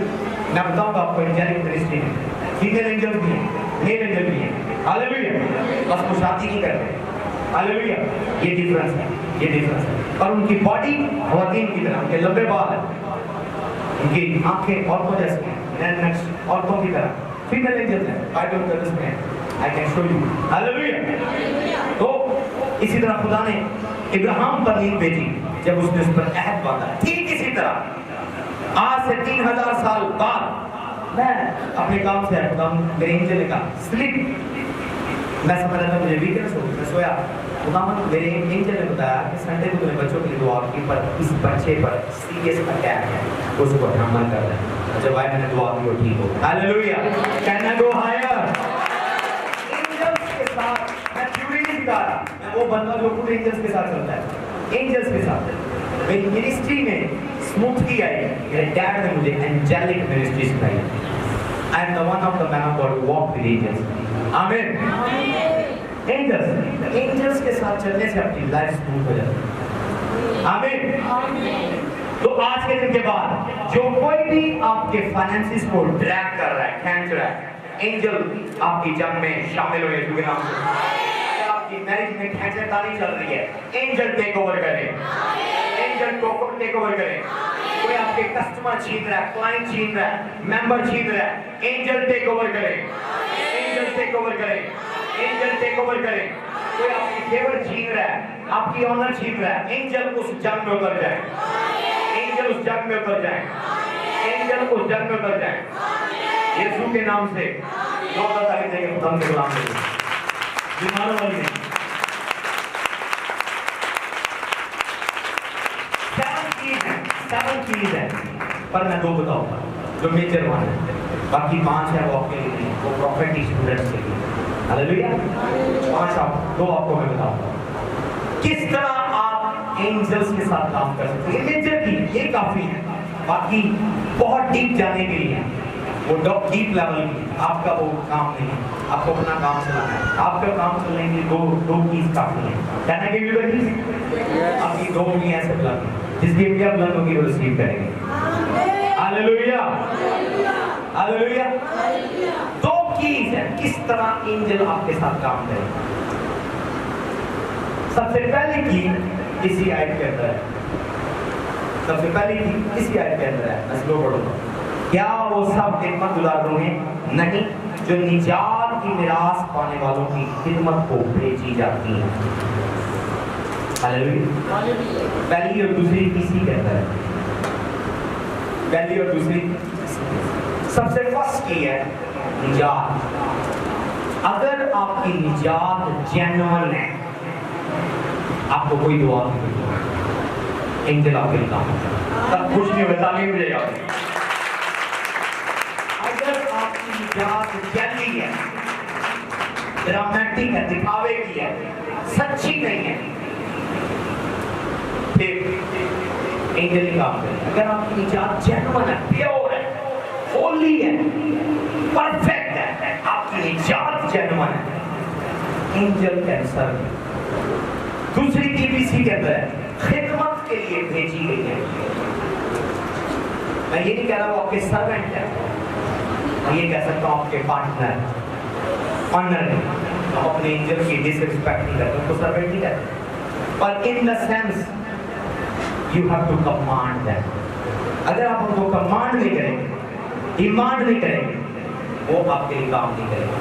A: मैं बताऊंगा आपको एंजेलिक मिनिस्ट्री में फीमेल एंजल भी है, मेल एंजल भी है। हालेलुया, बस वो शादी नहीं करते। हालेलुया, ये डिफरेंस है, ये डिफरेंस है। और उनकी बॉडी खवातीन की तरह, उनके लंबे बाल है, उनकी आंखें औरतों जैसी हैं, औरतों की तरह। फीमेल एंजल है, बाइबल में इसमें I can show you. Hallelujah. तो इसी तरह खुदा ने इब्राहिम पर नींद भेजी जब उसने उस पर अहद बांधा। ठीक इसी तरह आज से 3000 साल बाद मैं अपने काम से आया, खुदा मेरे एंजल ने कहा स्लीप। मैं समझ रहा था मुझे वीकनेस होगी, मैं सोया। खुदा मेरे एंजल ने बताया कि संडे को तूने बच्चों के लिए दुआ की, पर इस बच्चे पर सीरियस अटैक है, उसको हमला कर रहा है। जब भाई मैंने दुआ की वो ठीक हो। Hallelujah, can I go higher? Angels के साथ मैं थ्योरी नहीं सिखा रहा, मैं वो बंदा जो पूरे एंजल्स के साथ चलता है, एंजल्स के साथ। मेरी मिनिस्ट्री में स्मूथली आई, मेरे डैड ने मुझे एंजेलिक मिनिस्ट्री सिखाई। I am the one of the man of god walk with angels. आमीन। एंजल्स के साथ चलने से अपनी लाइफ स्मूथ हो जाती है। आमीन। तो आज के दिन के बाद जो कोई भी आपके फाइनेंसिस को ड्रैग कर रहा है, खींच रहा है, एंजल आपकी जंग में शामिल हो यीशु के नाम से। अगर आपकी मैरिज में खींचतानी चल रही है, एंजल टेक ओवर करे, एंजल टेक ओवर करे। कोई आपके कस्टमर छीन रहा है, क्लाइंट छीन रहा है, मेंबर छीन रहा है, एंजल टेक ओवर करे, एंजल टेक ओवर करे, एंजल टेक ओवर करे। कोई आपकी फेवर छीन रहा है, आपकी ऑनर छीन रहा है, एंजल उस जंग में उतर जाए, एंजल उस जंग में उतर जाए, एंजल उस जंग में उतर जाए यीशु के नाम से। लोग बता के देंगे खुदा के गुलाम हैं, बीमारों वाली नहीं। 7 चीज है, पर मैं 2 बताऊंगा जो मेजर वन है, बाकी 5 है वो आपके लिए नहीं, वो प्रॉफिट स्टूडेंट्स के लिए। हालेलुया। 5 2 आपको मैं बताऊंगा किस तरह आप एंजल्स के साथ काम कर सकते हैं। मेजर की ये काफी है, बाकी बहुत डीप जाने के लिए वो डीप लेवल की आपका वो काम नहीं है, आपको अपना काम चलाना है। आपका काम चलने के लिए दो चीज काफी है। कहना कि आपकी 2 उंगली ऐसे बुलानी, जिसकी उंगलियां बुलंद होगी वो रिसीव करेंगे। Hallelujah, hallelujah. 2 कीज है किस तरह एंजल आपके साथ काम करेगा। सबसे पहली की इसी आयत के अंदर है, सबसे पहली की इसी आयत के अंदर है। मैं स्लो पढ़ूंगा। क्या वो सब खिदमतगार हैं? नहीं, जो निजात की मिरास पाने वालों की खिदमत को भेजी जाती है। हालेलुया। पहली और दूसरी इसी के अंदर है, पहली और दूसरी। सबसे फर्स्ट की है निजात। अगर आपकी निजात जेन्युइन है, आपको कोई दुआ नहीं करनी, एंजल आपके लिए काम तब कुछ नहीं होगा। तालीम मिलेगा। अगर आपकी निजात जेन्युइन है, ड्रामेटिक है, दिखावे की है, सच्ची नहीं है, फिर एंजल ही काम करेगा। अगर आपकी निजात जेन्युइन है, प्योर है, होली है, परफेक्ट है, आपकी निजात जेन्युइन है, एंजल कैन सर्व। दूसरी की भी इसी के अंदर है, खिदमत के लिए भेजी गई है। मैं ये नहीं कह रहा वो आपके सर्वेंट है, मैं ये कह सकता हूँ आपके पार्टनर, ऑनर है। हम अपने एंजल की डिसरिस्पेक्ट नहीं करते, उनको सर्वेंट नहीं कहते, पर in the sense you have to command that. अगर आप उनको कमांड नहीं करेंगे, डिमांड नहीं करेंगे, वो आपके लिए काम नहीं करेगा।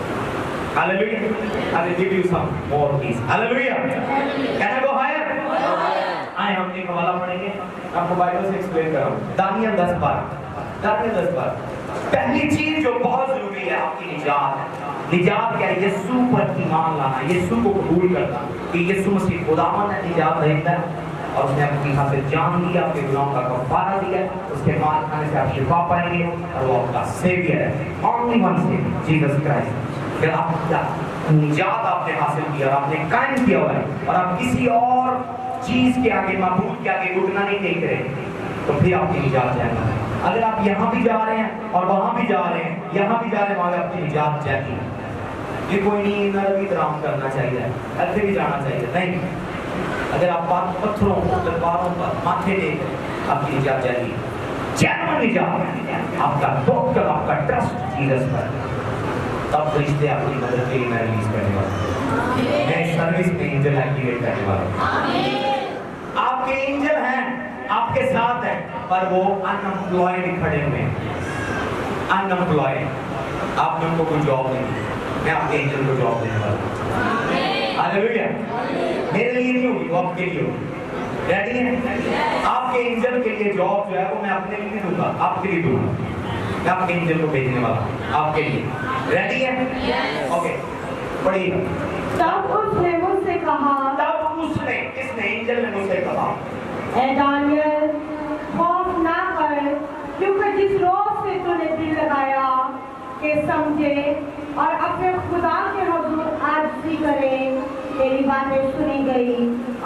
A: Hallelujah. I will give you some more keys. Hallelujah. Can I go higher? आए हम एक हवाला पढ़ेंगे, आपको बाइबल से एक्सप्लेन कर रहा हूँ। दानियल 10:12। दानियल 10:12। पहली चीज जो बहुत जरूरी है आपकी निजात। निजात क्या है? यीशु पर ईमान लाना, यीशु को कबूल करना कि यीशु मसीह खुदावन है, निजात देता है और उसने अपनी खातिर जान दिया, आपके गुनाहों का कफारा दिया, उसके मार खाने से आप शिफा पाएंगे और वो आपका सेवियर है। Only one saviour, Jesus Christ. फिर आपका निजात आपने हासिल किया, आपने कायम किया हुआ है और आप किसी और चीज के आगे, माबूद के आगे उठना नहीं करेंगे, तो फिर आपकी निजात जाएगा। अगर आप यहाँ भी जा रहे हैं और वहां भी जा रहे हैं, यहाँ भी जा रहे हैं, वहां आपकी निजात जाती है। ये कोई नहीं नरवी तराम करना चाहिए, ऐसे भी जाना चाहिए नहीं। अगर आप पत्थरों तलवारों पर माथे टेक रहे, आपकी निजात जाएगी। जेन्युइन निजात, आपका डॉक्टर, आपका ट्रस्ट जीसस पर, तब फरिश्ते आपकी मदद के लिए मैं रिलीज करने वाला हूं। मैं सर्विस में एंजल एक्टिवेट करने वाला हूं। आपके एंजल हैं, आपके साथ हैं, पर वो अनएम्प्लॉयड खड़े हुए हैं, अनएम्प्लॉयड। आपने उनको कोई जॉब नहीं दी, मैं आपके एंजल को जॉब देने वाला हूं। हालेलुया। मेरे लिए नहीं होगी, वो आपके लिए होगी। रेडी है? आपके एंजल के लिए जॉब जो है वो मैं अपने लिए नहीं दूंगा, आपके लिए दूंगा। मैं आपके एंजल को भेजने वाला हूं आपके लिए। रेडी है? ओके, पढ़िए।
B: तब उसने मुझसे कहा,
A: तब उसने, किसने? एंजल ने मुझसे कहा,
B: ए दानियल, खौफ ना कर, क्योंकि जिस रोज से तूने दिल लगाया कि समझे और अपने खुदा के हुजूर आजिज़ी करे, तेरी बातें सुनी गई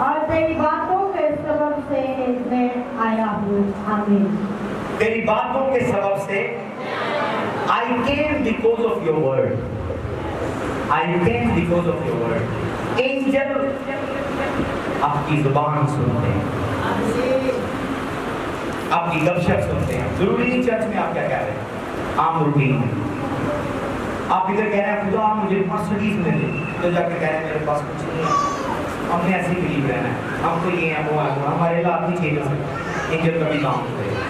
B: और तेरी बातों के सबब से मैं आया हूँ। आमीन।
A: तेरी बातों के सबब से I came because of your word. I came because of your word. Angel आपकी जुबान सुनते हैं, आपकी गपशप सुनते हैं। जरूरी नहीं चर्च में आप क्या कह रहे हैं, आम रूटीन में आप इधर कह रहे हैं खुदा मुझे मर्सिडीज मिल दे, तो जाकर कह रहे हैं मेरे पास कुछ नहीं है, हमने ऐसे ही बिलीव रहना है, हम तो ये है वो है, हमारे हालात नहीं चेंज हो सकते। एंजल कभी काम करेगा,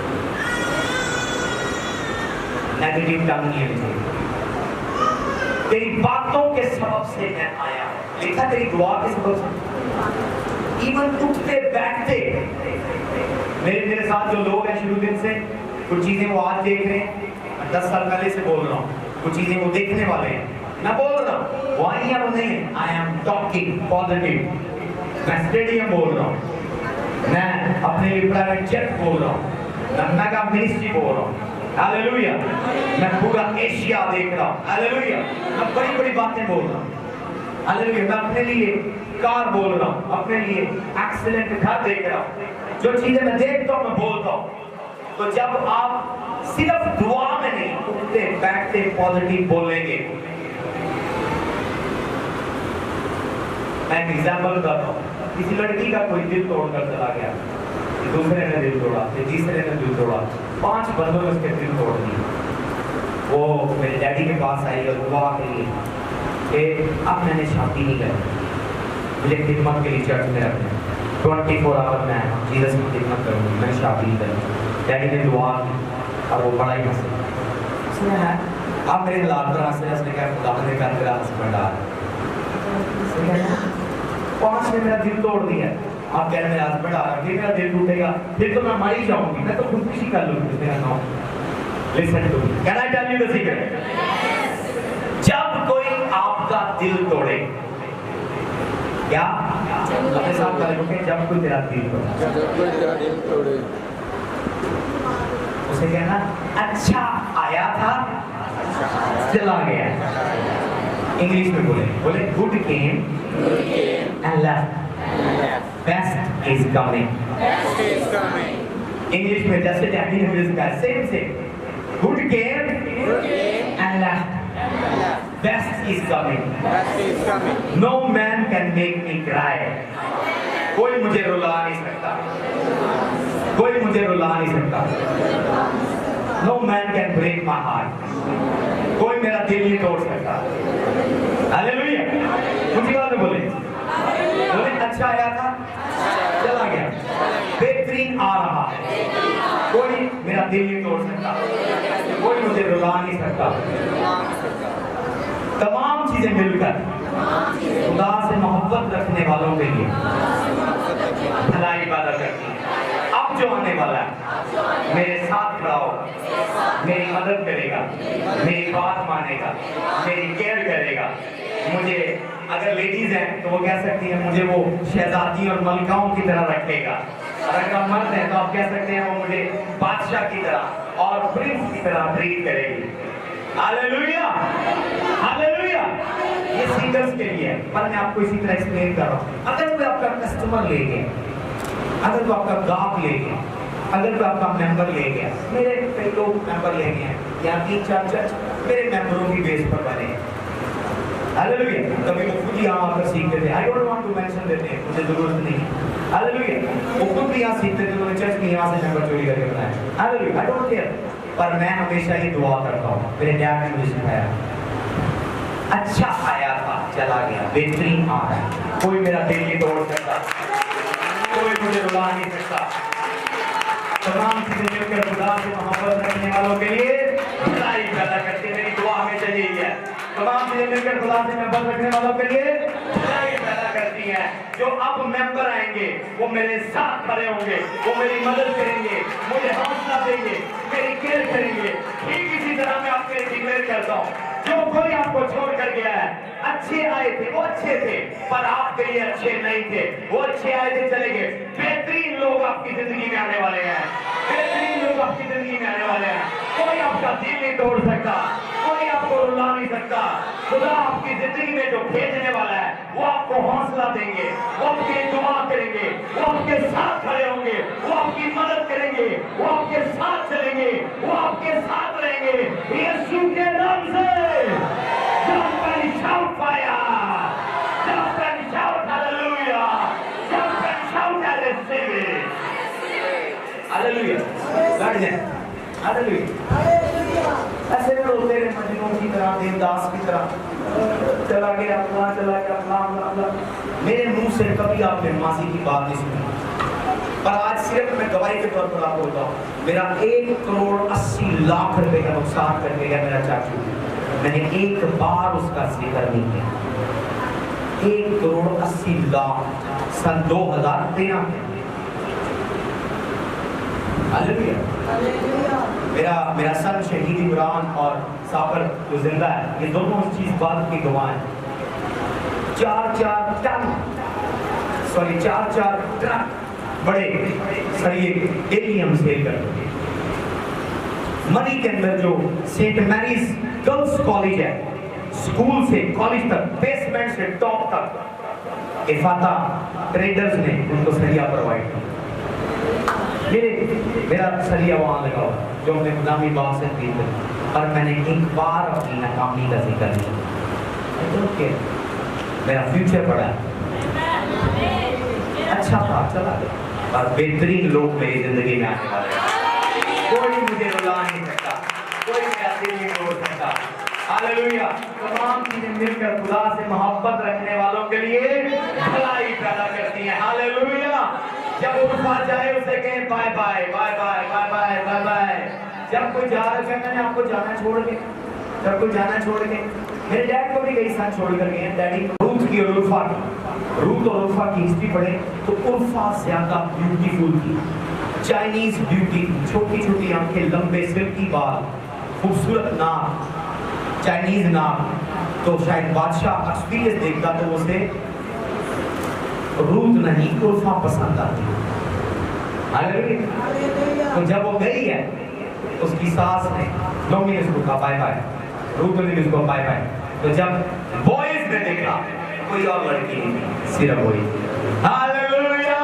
A: नेगेटिव टंग नहीं है। तेरी बातों के सबब से मैं आया, लिखा तेरी दुआ के सबब से। इवन उठते बैठते मेरे साथ जो लोग हैं शुरू दिन से, कुछ चीजें वो आज देख रहे हैं, 10 साल पहले से बोल रहा हूँ, कुछ चीजें वो देखने वाले हैं। मैं बोल रहा हूँ वो आई है वो नहीं है, आई एम टॉकिंग पॉजिटिव। मैं स्टेडियम बोल रहा हूँ, मैं अपने लिए प्राइवेट जेट बोल रहा हूँ, मैं मेगा मिनिस्ट्री बोल रहा हूँ। हालेलुया। मैं पूरा एशिया देख रहा हूँ। हालेलुया। मैं बड़ी बड़ी बातें बोल रहा हूँ। हालेलुया। मैं अपने लिए कार बोल रहा हूँ, अपने लिए एक्सीलेंट घर देख रहा हूँ। जो चीजें मैं देखता हूँ मैं बोलता हूँ। तो जब आप सिर्फ दुआ में नहीं, उठते बैठते पॉजिटिव बोलेंगे। मैं एग्जाम्पल बताता हूँ, किसी लड़की का कोई दिल तोड़कर चला गया, दूसरे ने दिल तोड़ा, तीसरे ने दिल तोड़ा, 5 बंदों ने उसके दिल तोड़ दिए। वो मेरे डैडी के पास आई और दुआ के लिए कि अब मैंने शादी नहीं करनी, मुझे खिदमत के लिए चर्च में रखना, 24 आवर मैं जीसस की खिदमत करूँगी, मैं शादी नहीं करूँगी। डैडी ने दुआ की और वो बड़ा ही हंसे। उसने अब मेरे हालात पर हंसे, उसने कहा खुदा ने कहा तेरा हस्बैंड आ रहा है। 5 ने मेरा दिल तोड़ दिया। आप कह रहे मेरा हस्बैंड आ रहा है, फिर मेरा दिल टूटेगा, फिर तो मैं मर ही जाऊंगी, मैं तो खुदकुशी कर लूंगी। मेरा नाम listen to me, can I tell you the secret? जब कोई आपका दिल तोड़े, क्या अपने साथ करेंगे, जब कोई तेरा दिल तोड़े, उसे कहना अच्छा आया था चला गया। इंग्लिश में बोले good came and left, best is coming. English में जैसे डैडी ने यूज किया, same good came and left, best is coming. No man can make me cry. कोई मुझे रुला नहीं सकता, कोई मुझे रुला नहीं सकता। No man can break my heart. कोई मेरा दिल नहीं तोड़ सकता। हालेलुया। मुझे बात बोले अच्छा आया था चला गया, बेहतरीन आ रहा है। कोई मेरा दिल नहीं तोड़ सकता, कोई मुझे रुला नहीं सकता। तमाम चीजें मिलकर खुदा से मोहब्बत रखने वालों के लिए भलाई वादा करती है। अब जो आने वाला है मेरे साथ खड़ा हो, मेरी मदद करेगा, मेरी बात मानेगा, मेरी केयर करेगा। मुझे अगर लेडीज हैं तो वो कह सकती हैं मुझे वो शहजादी और मलकाओं की तरह रखेगा, और अगर आप मर्द हैं तो आप कह सकते हैं वो मुझे बादशाह की तरह और प्रिंस की तरह ट्रीट करेगी। Hallelujah, hallelujah. ये सिंगल्स के लिए है, पर मैं आपको इसी तरह एक्सप्लेन कर रहा हूँ। अगर कोई आपका कस्टमर ले गया, अगर कोई आपका गाहक ले गया, अगर कोई आपका मेंबर ले गया, मेरे कई लोग मेंबर ले गए हैं, या 3-4 चर्च मेरे मेंबरों की बेस पर बने। हालेलुया। कभी वो खुद यहाँ आकर सीखते थे। I don't want to mention देते हैं, मुझे जरूरत नहीं है। हालेलुया। वो खुद भी यहाँ सीखते थे, उन्होंने चर्च में यहाँ से मेंबर चोरी करके बनाया। हालेलुया। आई डोंट केयर, पर मैं हमेशा ये दुआ करता हूँ, मेरे डैड ने मुझे सिखाया, अच्छा आया था चला गया, बेहतरीन आ रहा है। कोई मेरा दिल नहीं तोड़ सकता, कोई मुझे रुला नहीं सकता। तमाम चीजें मिलकर खुदा से मोहब्बत रखने वालों के लिए भलाई पैदा करती है। मेरी दुआ हमेशा यही है, तमाम चीजें मिलकर खुदा से मोहब्बत रखने वालों के लिए भलाई पैदा करती है। जो अब मेंबर आएंगे वो मेरे साथ खड़े होंगे, वो मेरी मदद करेंगे, मुझे हौसला देंगे, मेरी केयर करेंगे। ठीक इसी तरह मैं आपके डिक्लेयर करता हूँ, जो कोई आपको छोड़ कर गया है, अच्छे आए थे, वो अच्छे थे, पर आपके लिए अच्छे नहीं थे। वो अच्छे आए थे, चले गए। बेहतरीन लोग आपकी जिंदगी में आने वाले हैं, बेहतरीन लोग आपकी जिंदगी में आने वाले हैं। कोई आपका दिल नहीं तोड़ सकता, कोई आपको रुला नहीं सकता। खुदा आपकी जिंदगी में जो भेजने वाला है वो आपको हौसला देंगे, वो आपके लिए दुआ करेंगे, वो आपके साथ खड़े होंगे, वो आपकी मदद करेंगे, वो आपके साथ चलेंगे, वो आपके साथ रहेंगे। यीशु के नाम से jump and shout fire, jump and shout hallelujah, jump and shout I receive it, hallelujah, बैठ जाए, hallelujah। ऐसे में रोते रहे मजनू की तरह, देवदास की तरह, चला गया अल्लाह, चला गया अल्लाह। मेरे मुंह से कभी आपने मासी की बात नहीं सुनी, पर आज सिर्फ मैं गवाही के तौर पर आपको बताऊं, मेरा 1,80,00,000 रुपए का नुकसान कर गया मेरा चाचू। मैंने एक बार उसका जिक्र नहीं किया। 1,80,00,000 सन 2013 में। हालेलुया। मेरा सन शहीद इमरान और साबर जो जिंदा है, ये दोनों इस चीज बात की गवाह हैं। 4-4 ट्रक बड़े सरिये डेली हम सेल करते थे। मनी के अंदर जो सेंट मैरीज गर्ल्स कॉलेज है, स्कूल से कॉलेज तक, बेसमेंट से टॉप तक, इफाता ट्रेडर्स ने उनको सरिया प्रोवाइड किया। मेरा सरिया वहां लगा हुआ जो हमने गुलामी बाग से खरीदा, और मैंने एक बार अपनी नाकामी का जिक्र नहीं। मेरा फ्यूचर बड़ा अच्छा था, चला गया, और बेहतरीन लोग मेरी जिंदगी में आने वाले हैं। कोई मुझे रुला नहीं सकता, कोई प्यासी नहीं तोड़ सकता। हालेलुया। तमाम चीजें मिलकर खुदा से मोहब्बत रखने वालों के लिए भलाई पैदा करती हैं। हालेलुया। जब उल्फा जाए उसे कहें bye bye bye bye bye bye bye bye. जब कोई जा रहा है, मैंने आपको जाना छोड़ के, जब कोई जाना छोड़ के, मेरे डैड को भी कई साथ छोड़ कर गए हैं डैडी। रूथ की और उल्फा की, रूथ और उल्फा की हिस्ट्री पढ़े तो उल्फा ज्यादा ब्यूटीफुल थी, चाइनीज ब्यूटी, छोटी छोटी आंखें, लंबे सिल्की बाल, खूबसूरत नाक, चाइनीज नाक। तो शायद बादशाह एक्सपीरियंस देखता तो उसे रूथ नहीं उल्फा पसंद आती। हालेलुया। तो जब वो गई है उसकी सास ने, लोग ने उसको कहा बाय बाय, रूथ ने उसको बाय बाय। तो जब बॉयज ने देखा कोई और लड़की नहीं, सिर्फ वही। हालेलुया।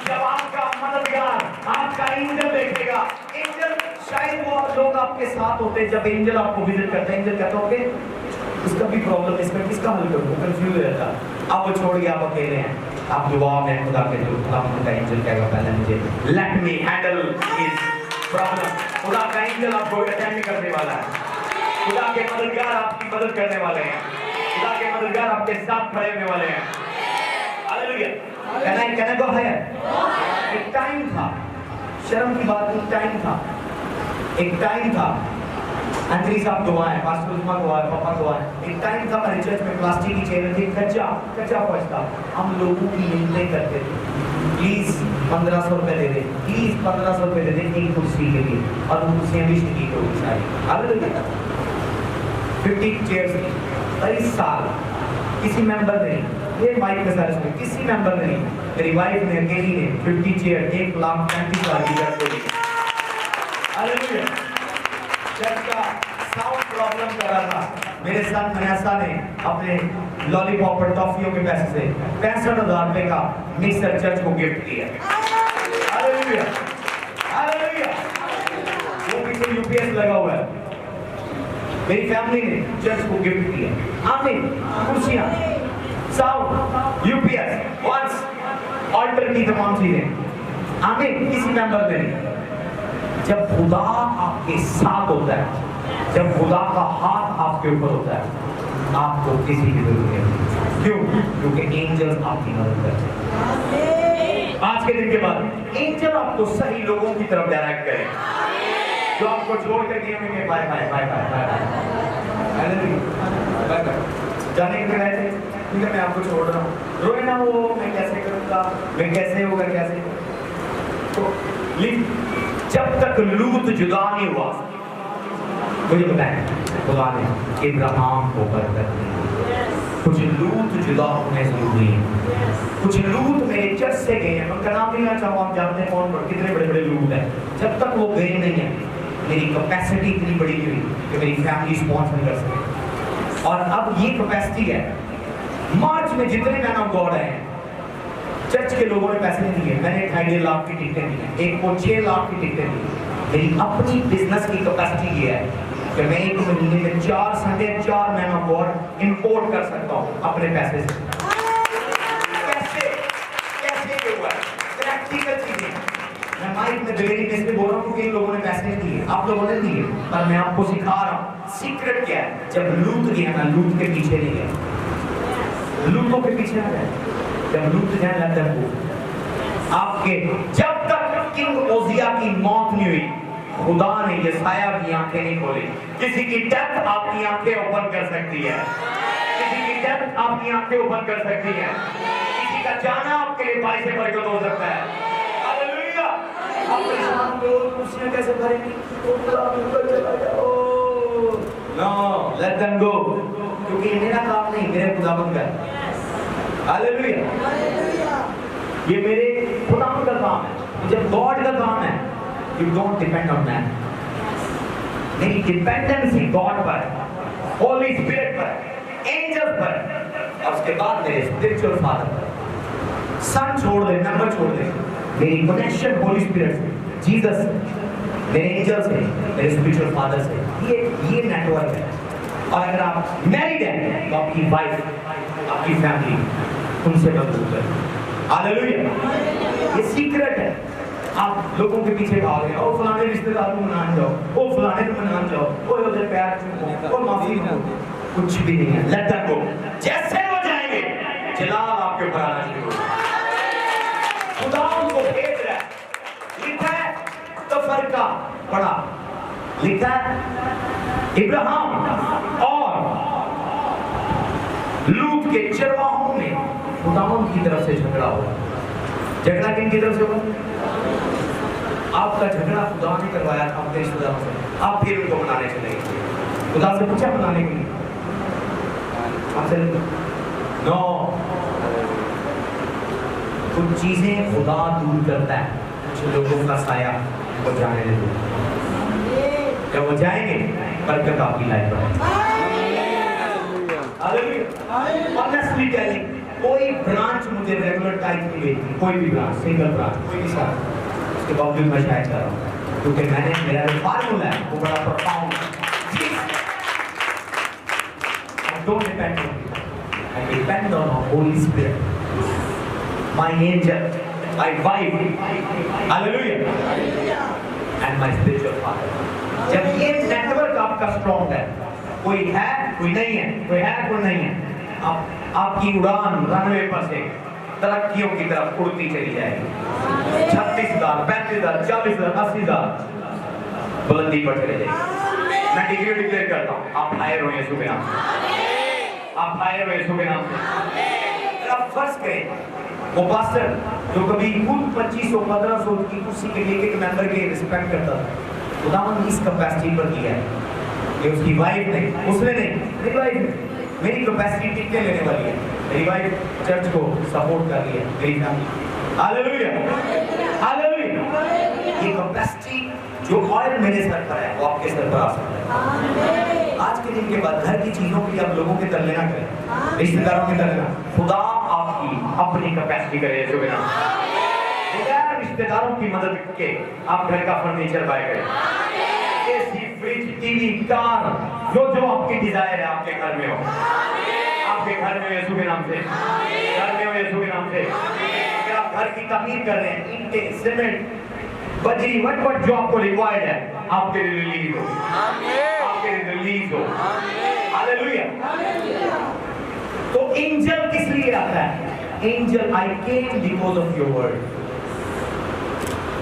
A: जब आपका मददगार, आपका एंजल देखेगा, एंजल शायद वो लोग आपके साथ होते हैं, जब एंजल आपको विजिट करते हैं, एंजल कहता है ओके इसका भी प्रॉब्लम, इसका किसका हल करूं, कंफ्यूज हो जाता। अब वो छोड़ के आप अकेले हैं, आप दुआ में खुदा के जो खुदा का एंजल कहेगा पहले मुझे let me handle his problem. खुदा का एंजल आपको अटेंड करने वाला है, खुदा के मददगार आपकी मदद करने वाले हैं, खुदा के मददगार आपके साथ खड़े होने वाले हैं। हालेलुया। कहना को है। एक टाइम था, शर्म की बात नहीं, टाइम था, एक टाइम था। अंजलि साहब दुआएं, पास्टर उस्मान दुआएं, पापा दुआएं। एक टाइम था हमारे चर्च में प्लास्टिक की चेयर थी, कच्चा फर्श था, हम लोगों की मिन्नतें करते थे, प्लीज 1500 रुपए दे दे, प्लीज 1500 रुपए दे दे एक कुर्सी के लिए, और वो कुर्सियां भी की होगी सारी। हालेलुया। 50 चेयर्स थी, कई साल किसी मेंबर ने नहीं, ये माइक में सारे सुने, किसी मेंबर ने नहीं, मेरी वाइफ ने अकेली ने 50 चेयर 1,35,000 की दर से दी। हालेलुया। चर्च का साउंड प्रॉब्लम कर रहा था, मेरे साथ मयासा ने अपने लॉलीपॉप और टॉफियों के पैसे से 65,000 रुपए का मिक्सर चर्च को गिफ्ट किया। हालेलुया। हालेलुया। वो पीछे यूपीएस लगा हुआ है, मेरी फैमिली ने चर्च को गिफ्ट किया। आमीन। कुर्सियां, साउंड, यूपीएस, वंस, ऑल्टर की तमाम चीजें। आमीन। किसी मेंबर ने नहीं। जब खुदा आपके साथ होता है, जब खुदा का हाथ आपके ऊपर होता है, आपको किसी की जरूरत नहीं। क्यों? क्योंकि एंजल्स आपकी मदद करते हैं। आज के दिन के बाद एंजल आपको सही लोगों की तरफ डायरेक्ट करें, जो आपको छोड़ कर दिए होंगे bye bye bye bye bye bye, जाने के लिए थे, ठीक है मैं आपको छोड़ रहा हूँ, रोए ना वो, मैं कैसे करूँगा, मैं कैसे होगा, कैसे। तो जब तक लूत जुदा नहीं हुआ, मुझे बताएं खुदा ने इब्राहिम को बरकत दी। कुछ लूत जुदा होने जरूरी है। कुछ लूत मेरे चर्च से गए हैं, उनका नाम नहीं चाहूँ, आप जानते हैं कौन, कितने बड़े बड़े लूत हैं। जब तक वो गए नहीं है, मेरी कैपेसिटी इतनी बड़ी हुई कि मेरी फैमिली स्पॉन्सर कर सके। और अब ये कैपेसिटी है, मार्च में जितने मैन ऑफ गॉड आए हैं, चर्च के लोगों ने पैसे नहीं दिए, मैंने 2.5 लाख की टिकटें दी, एक को 6 लाख की टिकटें दी। मेरी अपनी बिजनेस की कैपेसिटी ये है कि मैं एक महीने में 4 Sunday 4 man of God import कर सकता हूँ अपने पैसे से। कैसे कैसे हुआ? प्रैक्टिकल चीजें मैं माइक में दिलेरी में इसलिए बोल रहा हूँ क्योंकि इन लोगों ने पैसे नहीं दिए, आप लोगों ने दिए, पर मैं आपको सिखा रहा हूँ सीक्रेट क्या है। जब लूट गया ना, लूट के पीछे नहीं गया, लूटों के पीछे आ गया। जब लूट जाए लगता है आपके, जब तक किंग ओजिया की मौत नहीं हुई, खुदा ने यसाया की आंखें नहीं खोली। किसी की डेथ आपकी आंखें ओपन कर सकती है, किसी की डेथ आपकी आंखें ओपन कर सकती है, किसी का जाना आपके लिए बाई से बरकत हो सकता है। हालेलुया। आप परेशान हो, कुर्सियां कैसे भरेंगी, चला जाओ, नो लेट देम गो, क्योंकि मेरा काम नहीं, मेरे खुदावंद का। हालेलुया। ये मेरे खुदावंद का काम है। जब गॉड का काम है, you don't depend on man. मेरी डिपेंडेंसी गॉड पर, होली स्पिरिट पर, एंजल पर, और उसके बाद मेरे स्पिरिचुअल फादर पर। सन छोड़ दे, नंबर छोड़ दे, मेरी कनेक्शन होली स्पिरिट से, जीसस, मेरे एंजल से, मेरे स्पिरिचुअल फादर से, ये नेटवर्क है। और अगर आप मैरिड हैं तो आपकी वाइफ, आपकी फैमिली उनसे मजबूत है। हालेलुया। ये सीक्रेट है। आप लोगों के पीछे भाग रहे हो, ओ फलाने रिश्तेदार को मनाने जाओ, ओ फलाने को मनाने जाओ, ओ उधर पैर छूओ, ओ माफी मांगो, कुछ भी नहीं है। Let that go. जैसे वो जाएंगे जलाल आपके ऊपर आना शुरू होगा। खुदा उनको भेज रहा है। लिखा है तफरका पढ़ा, लिखा है इब्राहिम और लूत के चरवाहों में खुदावन की तरफ से झगड़ा हुआ। झगड़ा किन की तरफ से हुआ? आपका झगड़ा खुदा ने करवाया था अपने रिश्तेदारों से, आप फिर उनको मनाने चले गए। खुदा से पूछा मनाने के लिए? आपसे नो। कुछ चीजें खुदा दूर करता है, कुछ लोगों का साया वो जाने दे दो। जब वो जाएंगे बरकत आपकी लाइफ में। ऑनेस्टली टेलिंग, कोई ब्रांच मुझे रेगुलर टाइप नहीं भेजती, कोई भी ब्रांच, सिंगल ब्रांच, कोई भी साथ, उसके बावजूद मैं शायद कर रहा हूँ क्योंकि मैंने मेरा जो फार्मूला है वो बड़ा प्रोफाउंड है। I don't depend on you, I depend on the Holy Spirit, my angel, my wife, hallelujah, and my spiritual father। जब ये नेटवर्क आपका स्ट्रॉन्ग है, कोई है कोई नहीं है, कोई है कोई नहीं है, आपकी उड़ान रनवे पर से तरक्कियों की तरफ उड़ती चली जाएगी। 36,000, 35,000, 40,000, 80,000 बुलंदी पर चले जाएगी। मैं डिग्री डिक्लेयर करता हूँ, आप हायर हो यीशु के नाम से, आप हायर हो यीशु के नाम से। आप फर्ज करें वो पास्टर जो कभी खुद 2500 1500 की कुर्सी के लिए एक मेंबर के रिस्पेक्ट करता था, खुदावन इस कैपेसिटी पर किया है कि उसकी वाइफ नहीं, उसने नहीं, मेरी वाइफ ने मेरी कैपेसिटी टिकने लेने वाली है। मेरी वाइफ चर्च को सपोर्ट कर रही है, मेरी फैमिली, हालेलुया हालेलुया। ये कैपेसिटी जो ऑयल मेरे सर पर है वो आपके सर पर आ सकता है। आज के दिन के बाद घर की चीजों की आप लोगों के तरले ना करें, रिश्तेदारों के तरले ना, खुदा आपकी अपनी कैपेसिटी करे यीशु के नाम से। रिश्तेदारों की मदद के आप घर का फर्नीचर बाय करें, एसी फ्रिज टीवी कार जो आपकी डिजायर है आपके घर में हो, आपके घर में यीशु के नाम से, घर में हो यीशु के नाम से। अगर आप घर की तामीर कर रहे हैं, ईंटें सीमेंट बजरी वट जो आपको रिक्वायर्ड है आपके लिए रिलीज हो, आपके लिए रिलीज हो, हालेलुया। तो एंजल किस लिए आता है? Angel I came because of your word,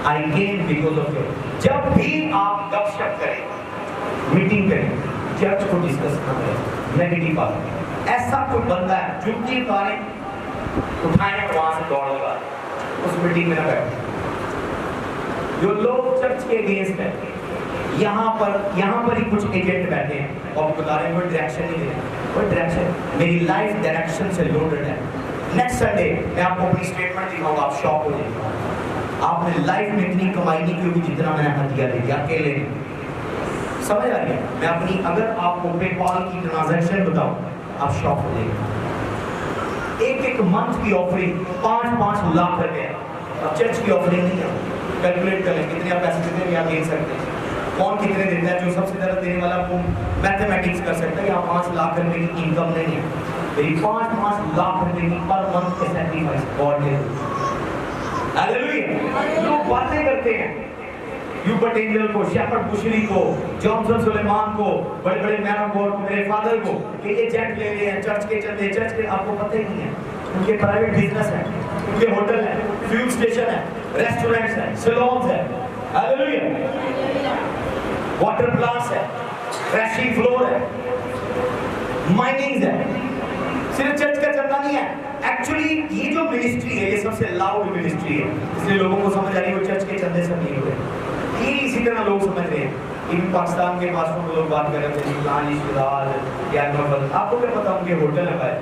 A: I came because of your. जब भी आप गपशप करें, मीटिंग करें, चर्च को डिस्कस ना करें नेगेटिव बात, ऐसा कोई बंदा है जुत्ती उतारे उठाने और वहां से दौड़ लगा, उस मीटिंग में ना बैठे। जो लोग चर्च के अगेंस्ट है, यहाँ पर ही कुछ एजेंट बैठे हैं और बता रहे हैं कोई डायरेक्शन नहीं दे रहे, कोई डायरेक्शन, मेरी लाइफ डायरेक्शन से लोडेड है। नेक्स्ट संडे मैं आपको अपनी स्टेटमेंट दिखाऊंगा, आप शॉक हो जाएंगे। आपने लाइफ में इतनी कमाई नहीं की होगी जितना मैंने हथियार दे दिया अकेले, समझ आ रही है? मैं अपनी अगर आपको पेपाल की ट्रांजैक्शन बताऊं आप शॉक हो जाएंगे। एक मंथ की ऑफरिंग 5-5 लाख रुपए है। अब चर्च की ऑफरिंग नहीं है, कैलकुलेट करें कितने आप पैसे देते हैं, आप देख सकते हैं कौन कितने देता है। जो सबसे ज्यादा देने वाला वो मैथमेटिक्स कर सकता है। यहाँ 5 लाख रुपए की इनकम नहीं है, मेरी 5 लाख रुपए की पर मंथ के सैक्रिफाइस गॉड ने। हालेलुया। लोग बातें करते हैं, यूबर्ट एंजल को, शेफर्ड बुशरी को, जॉनसन सुलेमान को, बड़े बड़े मैन ऑफ गॉड को, मेरे फादर को, ये जेट ले लिए हैं चर्च के चलते, चर्च के आपको पता ही नहीं है उनके प्राइवेट बिजनेस है, उनके होटल है, फ्यूल स्टेशन है, रेस्टोरेंट्स है, सैलून्स है, हालेलुया, वाटर प्लांट्स है, क्रैशिंग फ्लोर है, माइनिंग्स है। सिर्फ चर्च का चलना नहीं है। एक्चुअली ये जो मिनिस्ट्री है ये सबसे लाउड मिनिस्ट्री है, इसलिए लोगों को समझ आ रही है वो चर्च के चंदे से नहीं हो रहे। ये इसी तरह लोग समझ रहे हैं। इन पाकिस्तान के पासपों को लोग बात कर रहे थे फलान रिश्तेदार या आपको क्या पता उनके होटल है भाई,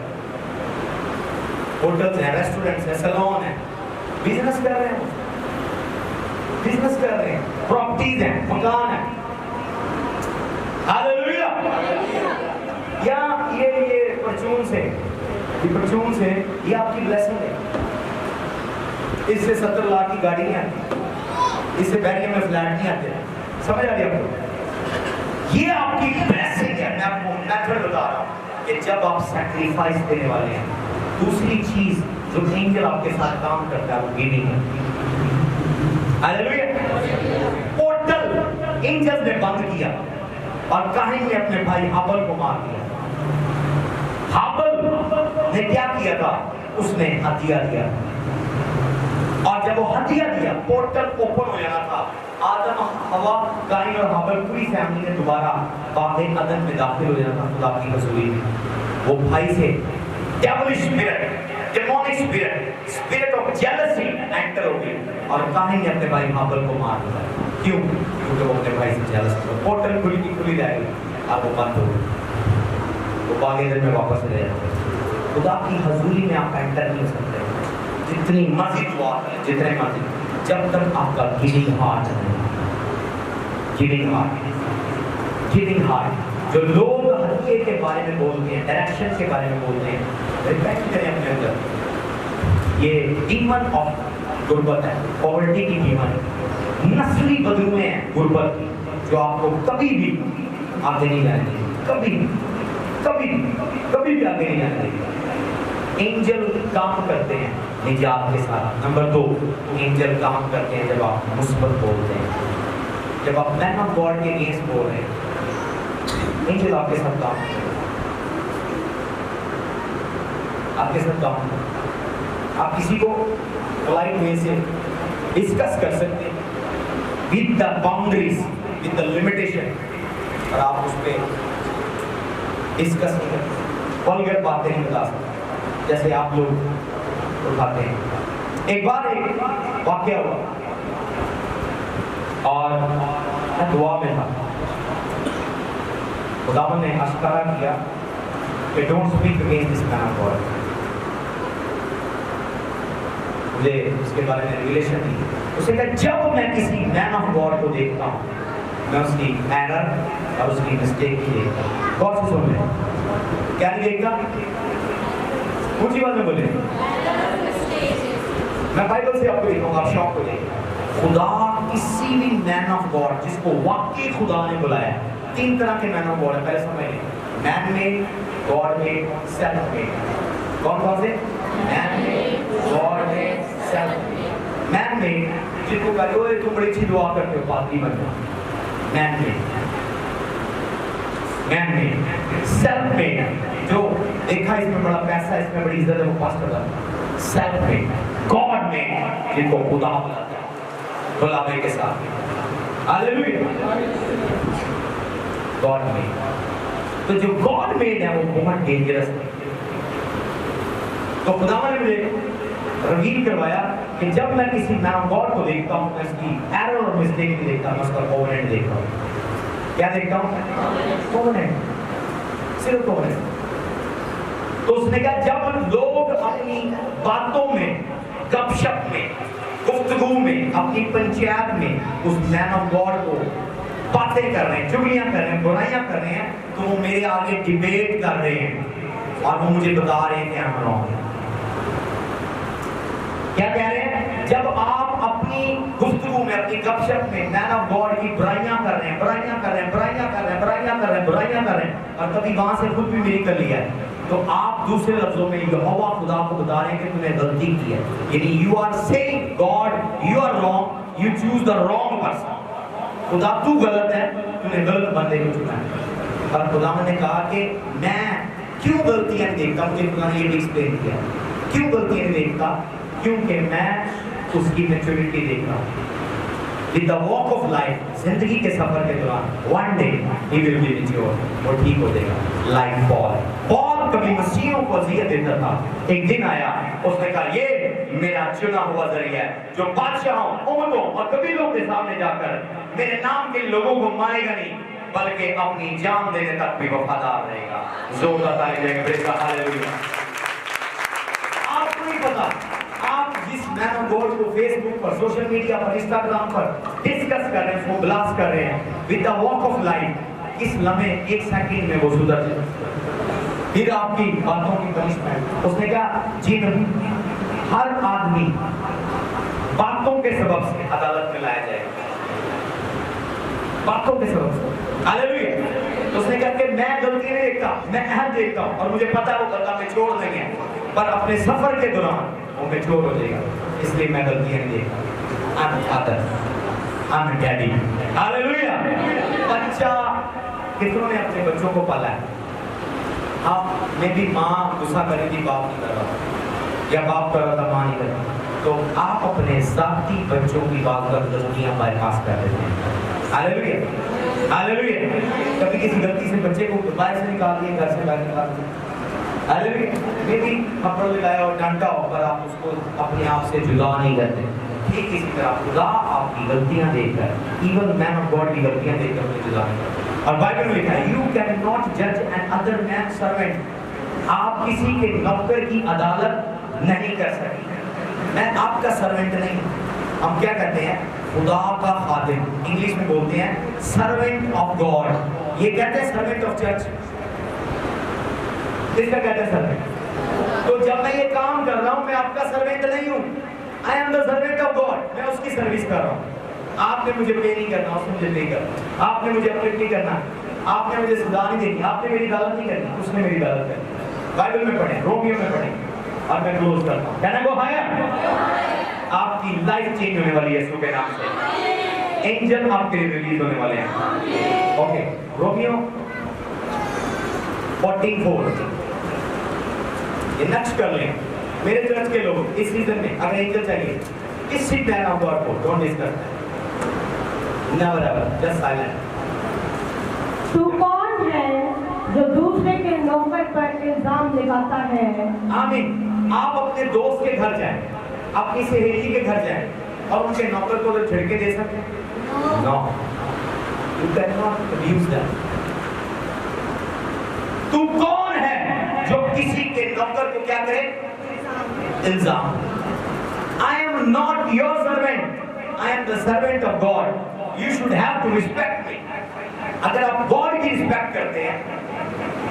A: होटल्स हैं, रेस्टोरेंट्स हैं, सैलून है, बिजनेस कर रहे हैं, बिजनेस कर रहे हैं, प्रॉपर्टीज हैं, मकान है, हालेलुया। या ये परचून से ये आपकी ब्लेसिंग है। इससे 70 लाख की गाड़ी नहीं आती, इससे बैठने में फ्लैट नहीं आते, समझ आ रही है आपको? ये आपकी ब्लेसिंग है। मैं आपको मेथड बता रहा हूँ कि जब आप सैक्रिफाइस देने वाले हैं। दूसरी चीज जो एंजल आपके साथ काम करता है वो गिविंग है। हालेलुया। पोर्टल एंजल्स ने बंद किया और काहीन ने अपने भाई हाबल को मार दिया। हाबल ने क्या किया था? उसने हदिया दिया, और जब वो हदिया दिया पोर्टल ओपन हो जाना था। आदम, हवा, काहीन और हाबल पूरी फैमिली ने दोबारा बाग़े अदन में दाखिल हो जाना था खुदा की हज़ूरी में। वो भाई से devilish spirit, demonic spirit, spirit of jealousy enter हो गई और काहीन ने अपने भाई हाबल को मार दिया। क्यों? क्योंकि वो अपने भाई से जेलस था। पोर्टल खुली की खुली रह गई, अब वो बंद हो गई। वो बाग़े अदन में वापस ले जाते। खुदा की हज़ूरी में आप एंटर नहीं हो सकते जितनी मर्जी दुआ करें, जितने मर्जी, जब तक आपका गिविंग हार्ट नहीं, गिविंग हार्ट, गिविंग हार्ट। जो लोग हदिये के बारे में बोलते हैं, डायरेक्शन के बारे में बोलते हैं, रिपेंट करें अपने अंदर। ये डीमन ऑफ गुर्बत है, पॉवर्टी की डीमन, नस्ली बदलुएं हैं गुर्बत की, जो आपको कभी भी आगे नहीं जाने देगी, कभी कभी कभी भी आगे नहीं जाने देगी। एंजल काम करते हैं निजात के साथ। नंबर 2, एंजल काम करते हैं जब आप मुस्बत बोलते हैं, जब आप मैन ऑफ गॉड के अगेंस्ट बोल रहे हैं, एंजल आपके साथ काम करते हैं, आपके साथ काम करते हैं। आप किसी को पोलाइट वे से डिस्कस कर सकते हैं with the boundaries, with the limitation, और आप उस पर डिस्कस नहीं करते, वल्गर बातें नहीं बता सकते जैसे आप लोग उठाते हैं। एक बार एक वाकया हुआ और मैं दुआ में था। खुदावन ने अश्कारा किया कि don't speak against this man of God. मुझे उसके बारे में रिलेशन नहीं। उसे कहा जब मैं किसी मैन ऑफ गॉड को देखता हूँ, मैं उसकी एरर और उसकी मिस्टेक ही देखता हूँ। गौर से सुन लें, क्या नहीं देखता? ऊंची बात में बोले, मैं बाइबल से आपको लिखूंगा, आप शौक हो जाएंगे। खुदा किसी भी मैन ऑफ गॉड जिसको वाकई खुदा ने बुलाया, 3 तरह के मैन ऑफ गॉड है, पहले समझ लें। Man made, God made, self made. कौन कौन से? Man made, God made, self made. Man made जिनको कहते हो तुम बड़ी अच्छी दुआ करते हो, पादरी बन जाओ, man made. Man made. Self made जो देखा इसमें बड़ा पैसा है, इसमें बड़ी इज्जत है, वो पास्टर है। Self made. गॉड मेड जिनको खुदा बुलाता है, बुलावे के साथ। हालेलुया। God made. तो जो गॉड मेड है वो बहुत डेंजरस है। तो खुदा ने मुझे रिवील करवाया कि जब मैं किसी मैन ऑफ गॉड को देखता हूँ, मैं उसकी एरर और मिस्टेक नहीं देखता, मैं उसका कोवेनेंट देखता हूँ। क्या देखता हूँ? कोवेनेंट, सिर्फ कोवेनेंट। तो उसने कहा जब लोग अपनी बातों में, गपशप में, गुफ्तगू में, अपनी पंचायत में उस मैन ऑफ गॉड को बातें कर रहे हैं, चुगलियां कर रहे हैं, बुराइयां कर रहे हैं, तो वो मेरे आगे डिबेट कर रहे हैं और वो मुझे बता रहे हैं कि हम रॉन्ग हैं। क्या कह रहे हैं? जब आप अपनी गुफ्तगू में, अपनी गपशप में मैन ऑफ गॉड की बुराइयां कर रहे हैं, बुराइयां कर रहे हैं, बुराइयां कर रहे हैं, बुराइयां कर रहे हैं, बुराइयां कर रहे हैं, और कभी वहां से खुद भी मेरी कर लिया है, तो आप दूसरे लफ्जों में यहोवा खुदा को बता रहे हैं कि तुमने गलती की है। यानी you are saying god you are wrong, you choose the wrong person. खुदा तू गलत है, तूने गलत बंदे को चुना है। और खुदा ने कहा कि मैं क्यों गलतियां देखता, मुझे खुदा ने ये भी एक्सप्लेन किया क्यों गलतियां देखता, क्योंकि मैं उसकी मैच्योरिटी देखता हूँ। With the walk of life, जिंदगी के सफर के दौरान one day he will be mature, वो ठीक हो जाएगा। Like Paul कभी मसीहों को अज़ियत देता था, एक दिन आया उसने कहा ये मेरा चुना हुआ जरिया है जो बादशाहों, उम्मतों और कबीलों के सामने जाकर मेरे नाम के लोगों को मारेगा नहीं, बल्कि अपनी जान देने तक भी वफादार रहेगा। जोरदार ताली देंगे, प्रेज़ द हालेलुया। आपको नहीं पता आप जिस मैन ऑफ गॉड को फेसबुक पर, सोशल मीडिया पर, इंस्टाग्राम पर डिस्कस कर रहे हैं, उसको ब्लास्ट कर रहे हैं with the walk of life, इस लम्हे 1 सेकंड में वो सुधर जाए। फिर आपकी बातों की पनिशमेंट। उसने कहा जी नहीं, हर आदमी बातों के सबब से अदालत में लाया जाएगा, बातों के सबब से। हालेलुया। उसने कहा कि मैं गलती नहीं देखता, मैं अहद देखता हूं और मुझे पता है वो गलती में छोड़ देंगे, पर अपने सफर के दौरान वो मैच्योर हो जाएगा, इसलिए मैं गलतियां नहीं देखता। I'm father, I'm daddy, hallelujah. बच्चा, कितनों ने अपने बच्चों को पाला है? हाँ, मैं भी माँ गुस्सा करेगी बाप नहीं कर रहा, या बाप कर रहा था माँ नहीं कर रहा, तो आप अपने जाती बच्चों की बात कर गलतियां बाईपास कर देते हैं। Hallelujah, hallelujah. कभी किसी गलती से बच्चे को बाहर से निकाल दिए, घर से बाहर निकाल दिए, हालेलुया। मे भी थप्पड़ लगाया और डांटा हो, पर आप उसको अपने आप से जुदा नहीं करते। ठीक इसी तरह खुदा आपकी गलतियां देखकर, इवन मैन ऑफ गॉड की गलतियां देखकर उन्हें जुदा नहीं करता। और बाइबल में लिखा है, यू कैन नॉट जज एन अदर मैन सर्वेंट। आप किसी के नौकर की अदालत नहीं कर सकते। मैं आपका सर्वेंट नहीं हूं। हम क्या करते हैं? खुदा का खादिम, इंग्लिश में बोलते हैं सर्वेंट ऑफ गॉड। ये कहते हैं सर्वेंट ऑफ चर्च। किसका कहते हैं सर्वेंट? तो जब मैं ये काम कर रहा हूं, मैं आपका सर्वेंट नहीं हूं। आई am the servant of God. मैं उसकी सर्विस कर रहा हूं। आपने मुझे पे नहीं करना, उसने मुझे पे करना। आपने मुझे अपडेट नहीं करना, आपने मुझे सजा नहीं देनी, आपने मेरी गलत नहीं करनी, उसने मेरी गलत करनी। बाइबल में पढ़े, रोमियो में पढ़े, और मैं क्लोज करता हूं। कहना गो हाया, आपकी लाइफ चेंज होने वाली है यीशु के नाम से। एंजल आपके लिए रिलीज होने वाले हैं। ओके, रोमियो 14:4 ये नेक्स्ट कर लें। मेरे चर्च के लोग इस सीजन में अगर एंजल चाहिए, किस सीट मैन ऑफ गॉड को don't discuss, never ever, just silent.
B: तू कौन है जो दूसरे के नौकर पर इल्जाम लगाता है?
A: आमीन। आप अपने दोस्त के घर जाएं, अपनी सहेली के घर जाएं और उनके नौकर को तो झिड़के दे सकते हैं? No, you can not use that. तू कौन है जो किसी के नौकर को क्या करे? इल्जाम। I am not your servant, I am the servant of God. You should have to respect me. अगर आप गॉड की रिस्पेक्ट करते हैं,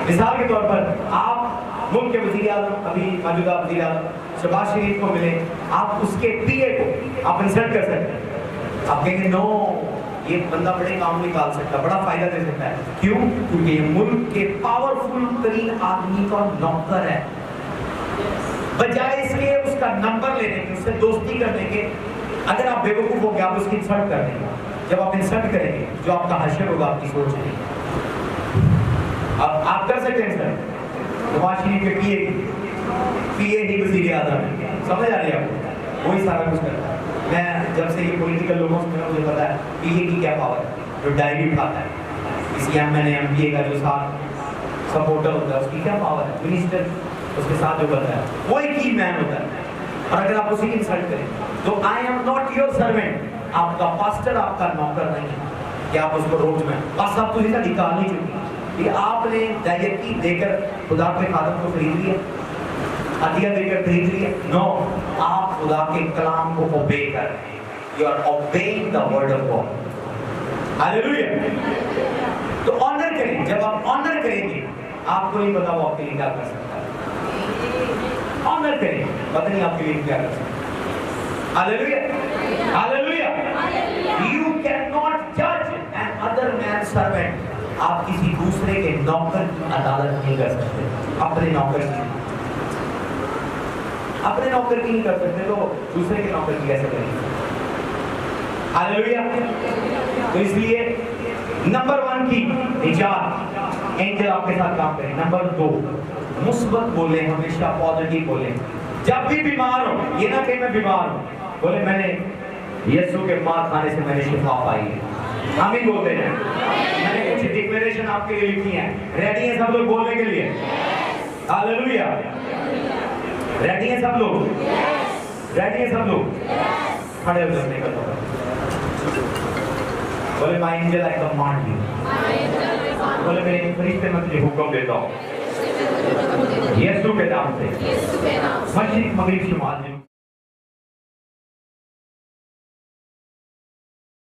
A: मिसाल के तौर पर आप मुल्क के वज़ीर आज़म, अभी मौजूदा वज़ीर आज़म शहबाज शरीफ को मिले, आप उसके पीए को आप इंसल्ट कर सकते हैं। आप कहेंगे नो, ये बंदा बड़े काम निकाल सकता है, बड़ा फायदा दे सकता है। क्यों? क्योंकि ये मुल्क के पावरफुल तरीन आदमी का नौकर है। बजाय इसके उसका नंबर लेने के, उससे दोस्ती करने के, अगर आप बेवकूफ हो गए आप उसकी इंसल्ट कर देंगे। जब आप इंसल्ट करेंगे, जो आपका हश्र होगा आपकी सोच नहीं। अब आप कर सकते हैं सर, नवाज शरीफ के पीए ही वज़ीर आज़म है, समझ आ रही है आपको? वही सारा कुछ करता है। मैं जब से ये पॉलिटिकल लोगों से मिला, मुझे पता है पीए की क्या पावर है। जो डायरी उठाता है, किसी एमएनए का जो साथ सपोर्टर होता है, उसकी क्या पावर है? मिनिस्टर उसके साथ जो करता है वो एक की मैन होता है। और अगर आप उसी की इंसल्ट करें तो I am not your servant. आपका पास्टर आपका नौकर नहीं है कि आप उसको रोज में बस आप तुझे का निकाल नहीं चुकी कि आपने दायित्व देकर खुदा के खादम को खरीद लिया, हदिया देकर खरीद लिया। नो, आप खुदा के कलाम को ओबे कर रहे हैं। You are obeying the word of god. Hallelujah. तो ऑनर करें। जब आप ऑनर करेंगे, आपको नहीं पता वो आपके लिए क्या कर सकता है। ऑनर करें, पता नहीं आपके लिए क्या कर सकता है। Hallelujah, hallelujah. You cannot judge an other man's servant. आप किसी दूसरे के नौकर की अदालत नहीं कर सकते। अपने नौकर की नहीं कर सकते, तो दूसरे के नौकर की कैसे करेंगे? हालेलुया। तो इसलिए नंबर 1 की निजात, एंजल आपके साथ काम करें। नंबर 2, मुस्बत बोले, हमेशा पॉजिटिव बोले। जब भी बीमार हो, ये ना कहीं मैं बीमार हूं, बोले मैंने यीशु के मार खाने से मैंने शिफा पाई है। हम ही बोलते हैं। मैंने कुछ डिक्लेरेशन आपके लिए लिखी हैं। रेडी हैं सब लोग बोलने के लिए? हालेलुया। रेडी हैं सब लोग? रेडी हैं सब लोग? खड़े हो जाने का बोले my angel I command you. बोले मेरे फरिश्ते मैं तुझे हुक्म देता हूँ यीशु के नाम से। मस्जिद मगरिब शुमाल